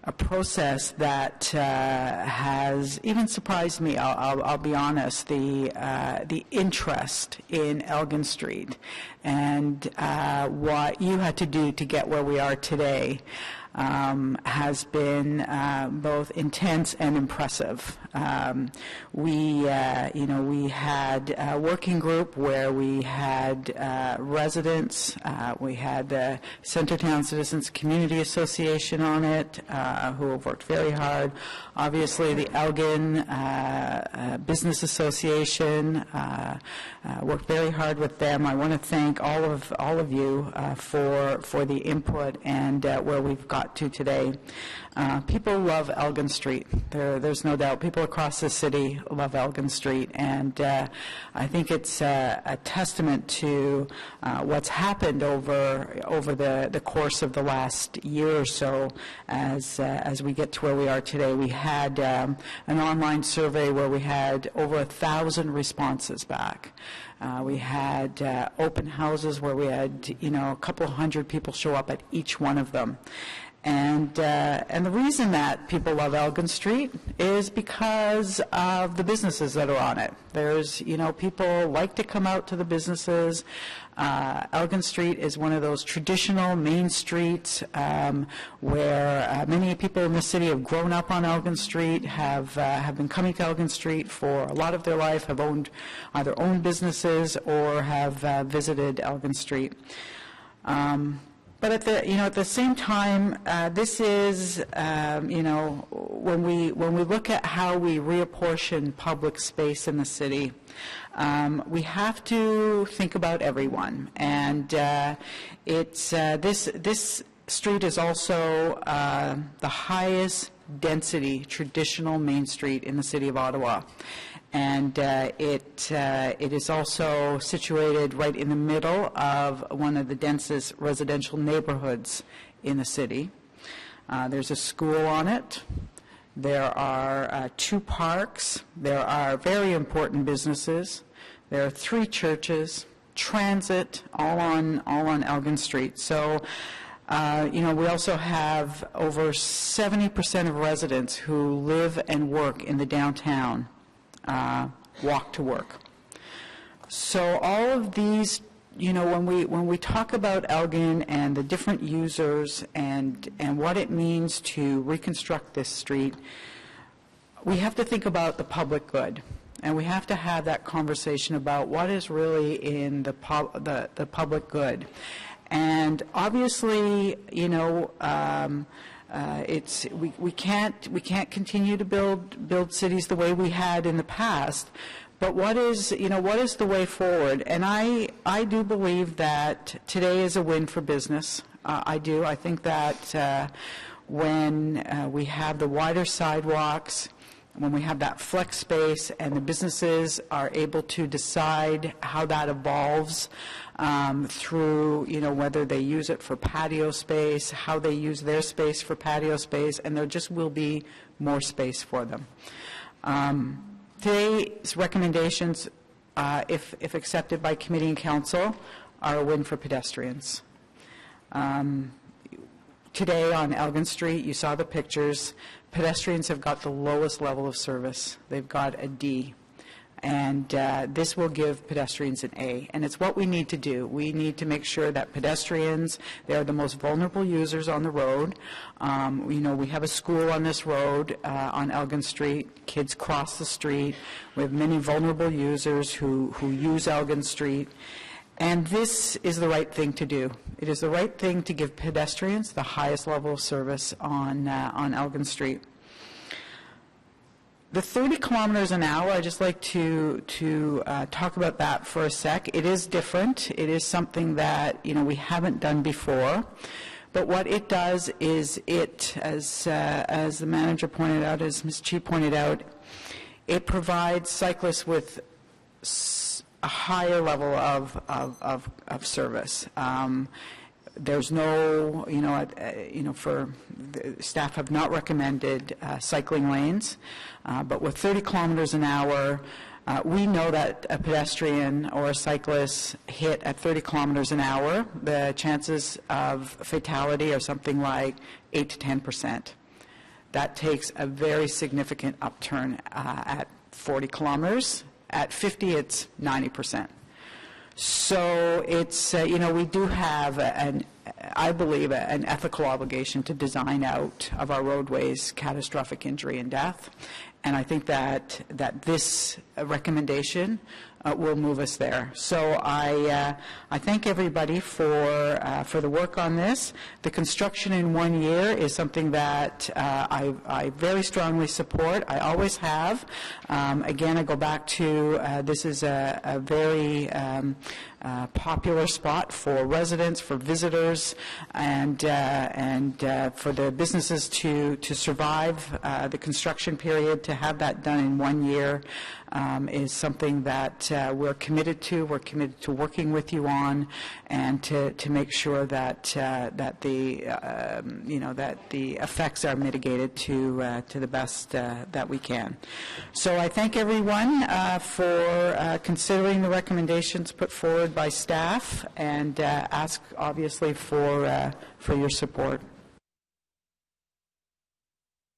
[SPEAKER 6] a process that has even surprised me. I'll be honest. The interest in Elgin Street and what you had to do to get where we are today has been both intense and impressive. We had a working group where we had residents, we had the Centertown Citizens Community Association on it, who have worked very hard. Obviously, the Elgin Business Association worked very hard with them. I want to thank all of you for the input and where we've got to today. People love Elgin Street. There's no doubt. People across the city love Elgin Street, and I think it's a testament to what's happened over the course of the last year or so as we get to where we are today. We had an online survey where we had over 1,000 responses back. We had open houses where we had, a couple hundred people show up at each one of them. And the reason that people love Elgin Street is because of the businesses that are on it. There's, people like to come out to the businesses. Elgin Street is one of those traditional main streets where many people in the city have grown up on Elgin Street, have been coming to Elgin Street for a lot of their life, have either owned businesses or have visited Elgin Street. But at the same time, this is, when we look at how we reapportion public space in the city, we have to think about everyone. And this street is also the highest density traditional main street in the city of Ottawa. And it is also situated right in the middle of one of the densest residential neighborhoods in the city. There's a school on it. There are 2 parks. There are very important businesses. There are 3 churches, transit, all on Elgin Street. So, we also have over 70% of residents who live and work in the downtown walk to work. So all of these, when we talk about Elgin and the different users and what it means to reconstruct this street, we have to think about the public good. And we have to have that conversation about what is really in the public good. And obviously, we can't continue to build cities the way we had in the past. But what is the way forward? And I do believe that today is a win for business. I do. I think that when we have the wider sidewalks, when we have that flex space and the businesses are able to decide how that evolves through, whether they use it for patio space, how they use their space for patio space, and there just will be more space for them. Today's recommendations, if accepted by committee and council, are a win for pedestrians. Today on Elgin Street, you saw the pictures, pedestrians have got the lowest level of service. They've got a D. And this will give pedestrians an A. And it's what we need to do. We need to make sure that pedestrians, they are the most vulnerable users on the road. We have a school on this road on Elgin Street. Kids cross the street. We have many vulnerable users who use Elgin Street. And this is the right thing to do. It is the right thing to give pedestrians the highest level of service on Elgin Street. The 30 kilometers an hour, I'd just like to talk about that for a sec. It is different. It is something that, we haven't done before. But what it does is as the manager pointed out, as Ms. Chi pointed out, it provides cyclists with a higher level of service. There's no, staff have not recommended cycling lanes, but with 30 kilometers an hour, we know that a pedestrian or a cyclist hit at 30 kilometers an hour, the chances of fatality are something like 8 to 10%. That takes a very significant upturn at 40 kilometers. At 50, it's 90%. So it's, we do have, I believe, an ethical obligation to design out of our roadways catastrophic injury and death. And I think that this recommendation will move us there. So I thank everybody for the work on this. The construction in 1 year is something that I very strongly support. I always have. Again, I go back to this is a very popular spot for residents, for visitors, and for the businesses to survive the construction period. To have that done in 1 year is something that we're committed to. We're committed to working with you on, and to make sure that that the effects are mitigated to the best that we can. So I thank everyone for considering the recommendations put forward by staff, and ask obviously for your support.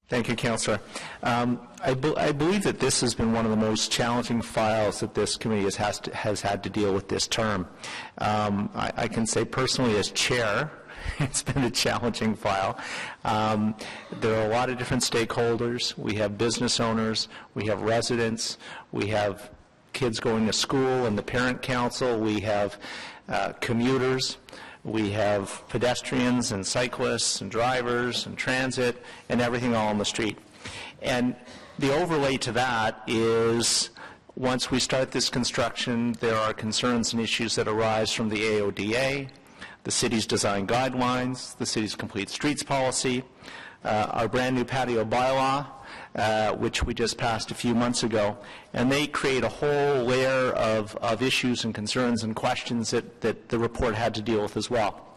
[SPEAKER 1] Thank you, Councillor. I believe that this has been one of the most challenging files that this committee has had to deal with this term. I can say personally as chair, it's been a challenging file. There are a lot of different stakeholders. We have business owners, we have residents, we have kids going to school and the parent council, we have commuters, we have pedestrians and cyclists and drivers and transit and everything all on the street. And the overlay to that is once we start this construction, there are concerns and issues that arise from the AODA. the city's design guidelines, the city's complete streets policy, our brand new patio bylaw, which we just passed a few months ago, and they create a whole layer of issues and concerns and questions that the report had to deal with as well.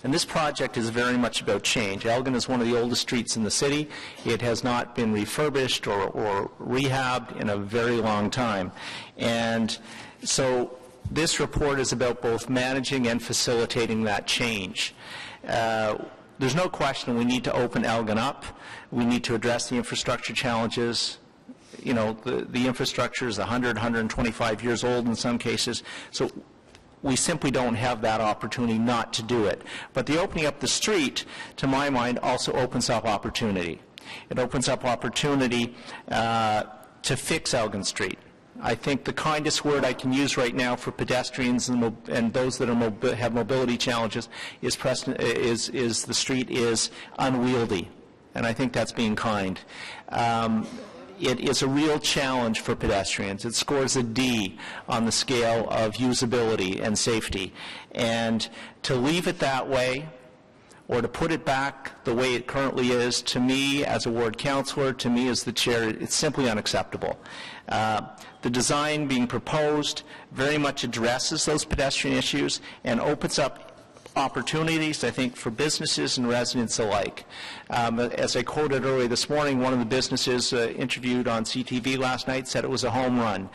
[SPEAKER 1] And this project is very much about change. Elgin is one of the oldest streets in the city. It has not been refurbished or rehabbed in a very long time. And so this report is about both managing and facilitating that change. There's no question we need to open Elgin up. We need to address the infrastructure challenges. You know, the infrastructure is 100, 125 years old in some cases. So we simply don't have that opportunity not to do it. But the opening up the street, to my mind, also opens up opportunity. It opens up opportunity to fix Elgin Street. I think the kindest word I can use right now for pedestrians and those that are have mobility challenges is the street is unwieldy, and I think that's being kind. It is a real challenge for pedestrians. It scores a D on the scale of usability and safety. And to leave it that way, or to put it back the way it currently is, to me as a ward councillor, to me as the chair, it's simply unacceptable. The design being proposed very much addresses those pedestrian issues and opens up opportunities, I think, for businesses and residents alike. As I quoted earlier this morning, one of the businesses interviewed on CTV last night said it was a home run.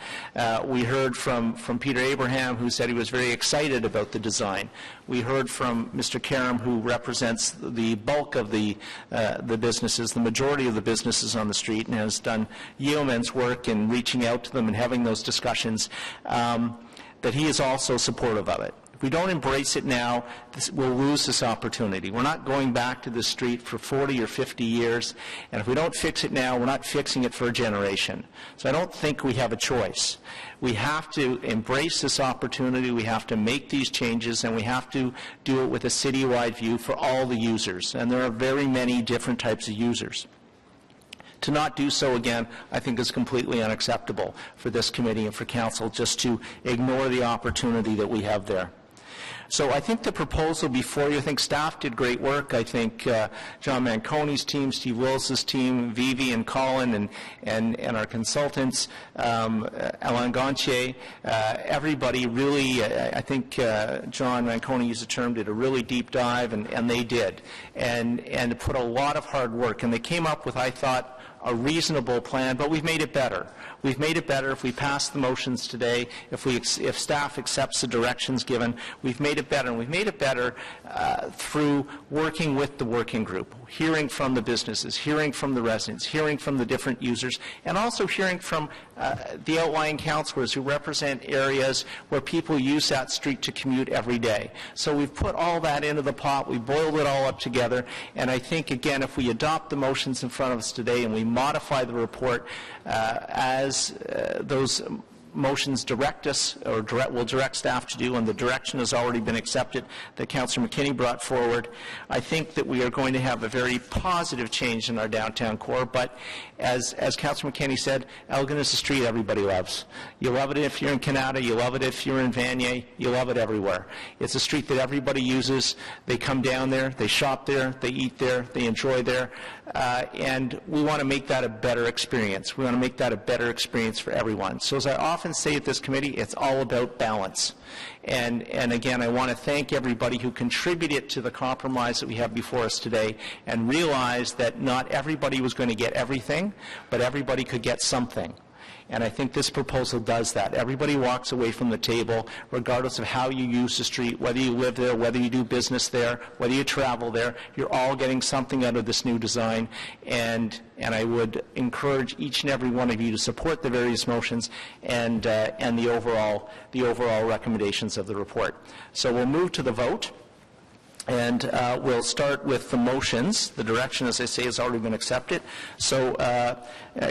[SPEAKER 1] We heard from Peter Abraham, who said he was very excited about the design. We heard from Mr. Karam, who represents the bulk of the businesses, the majority of the businesses on the street, and has done yeoman's work in reaching out to them and having those discussions, that he is also supportive of it. If we don't embrace it now, we'll lose this opportunity. We're not going back to this street for 40 or 50 years, and if we don't fix it now, we're not fixing it for a generation. So I don't think we have a choice. We have to embrace this opportunity, we have to make these changes, and we have to do it with a citywide view for all the users, and there are very many different types of users. To not do so again, I think, is completely unacceptable for this committee and for council, just to ignore the opportunity that we have there. So I think the proposal before you, I think staff did great work. I think John Manconi's team, Steve Willis's team, Vivi and Colin and our consultants, Alain Gontier, everybody really, I think John Manconi used the term, did a really deep dive, and they did, and put a lot of hard work. And they came up with, I thought, a reasonable plan, but we've made it better. We've made it better if we pass the motions today, if staff accepts the directions given. We've made it better, and we've made it better through working with the working group, hearing from the businesses, hearing from the residents, hearing from the different users, and also hearing from the outlying councillors who represent areas where people use that street to commute every day. So we've put all that into the pot, we boiled it all up together, and I think, again, if we adopt the motions in front of us today and we modify the report as those motions direct us, or will direct staff to do, and the direction has already been accepted that Councillor McKinney brought forward, I think that we are going to have a very positive change in our downtown core. But as Councillor McKinney said, Elgin is a street everybody loves. You love it if you're in Canada, you love it if you're in Vanier, you love it everywhere. It's a street that everybody uses. They come down there, they shop there, they eat there, they enjoy there, and we want to make that a better experience. We want to make that a better experience for everyone. So as I often say at this committee, it's all about balance. And again, I want to thank everybody who contributed to the compromise that we have before us today, and realize that not everybody was going to get everything, but everybody could get something. And I think this proposal does that. Everybody walks away from the table, regardless of how you use the street, whether you live there, whether you do business there, whether you travel there, you're all getting something out of this new design. And I would encourage each and every one of you to support the various motions and the overall recommendations of the report. So we'll move to the vote. And we'll start with the motions. The direction, as I say, has already been accepted. So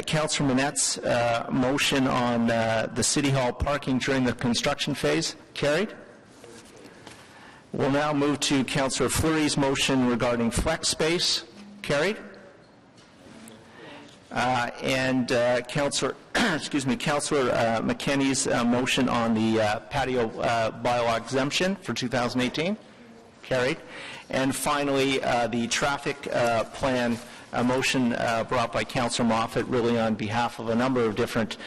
[SPEAKER 1] Councillor Manette's motion on the City Hall parking during the construction phase, carried. We'll now move to Councillor Fleury's motion regarding flex space, carried. and Councillor McKinney's motion on the patio bylaw exemption for 2018. Carried. And finally, the traffic plan motion brought by Councillor Moffat, really on behalf of a number of different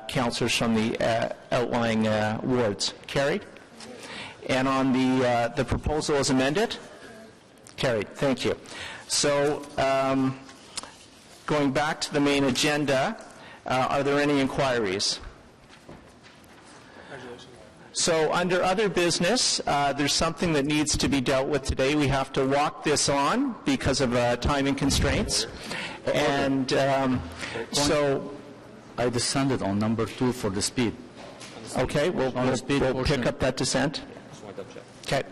[SPEAKER 1] councillors from the outlying wards. Carried. And on the proposal as amended? Carried. Thank you. So going back to the main agenda, are there any inquiries? So under other business, there's something that needs to be dealt with today. We have to walk this on because of timing constraints. And so
[SPEAKER 19] I dissented on number 2 for the speed.
[SPEAKER 1] Okay, we'll pick up that dissent. Okay.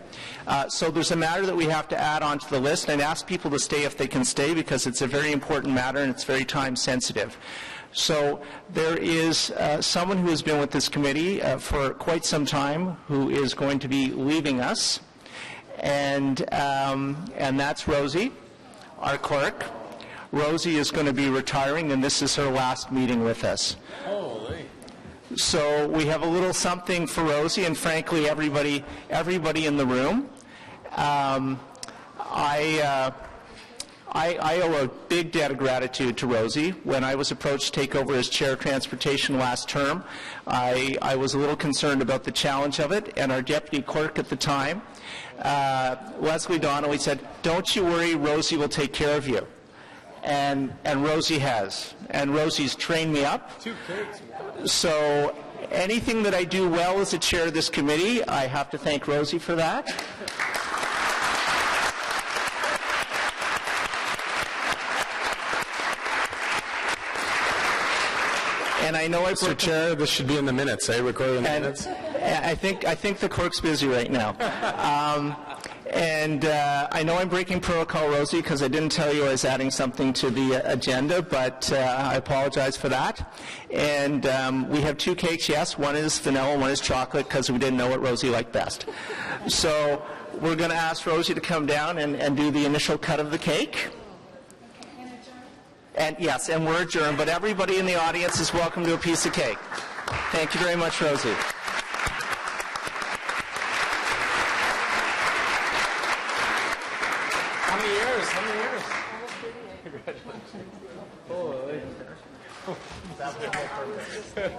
[SPEAKER 1] So there's a matter that we have to add onto the list, and ask people to stay if they can stay, because it's a very important matter and it's very time sensitive. So there is someone who has been with this committee for quite some time who is going to be leaving us, and that's Rosie, our clerk. Rosie is going to be retiring, and this is her last meeting with us. Holy. So we have a little something for Rosie, and frankly, everybody in the room. I owe a big debt of gratitude to Rosie. When I was approached to take over as chair of transportation last term, I was a little concerned about the challenge of it, and our deputy clerk at the time, Leslie Donnelly, said, "Don't you worry, Rosie will take care of you." And Rosie has. And Rosie's trained me up. So anything that I do well as the chair of this committee, I have to thank Rosie for that. And I know
[SPEAKER 5] Mr. Chair, this should be in the minutes, recorded in the minutes.
[SPEAKER 1] I think the clerk's busy right now. And I know I'm breaking protocol, Rosie, because I didn't tell you I was adding something to the agenda, but I apologize for that. And we have 2 cakes, yes. One is vanilla, one is chocolate, because we didn't know what Rosie liked best. So we're going to ask Rosie to come down and do the initial cut of the cake. And yes, and we're adjourned, but everybody in the audience is welcome to a piece of cake. Thank you very much, Rosie.
[SPEAKER 5] How many years? How many years? Congratulations. Holy. That would be perfect.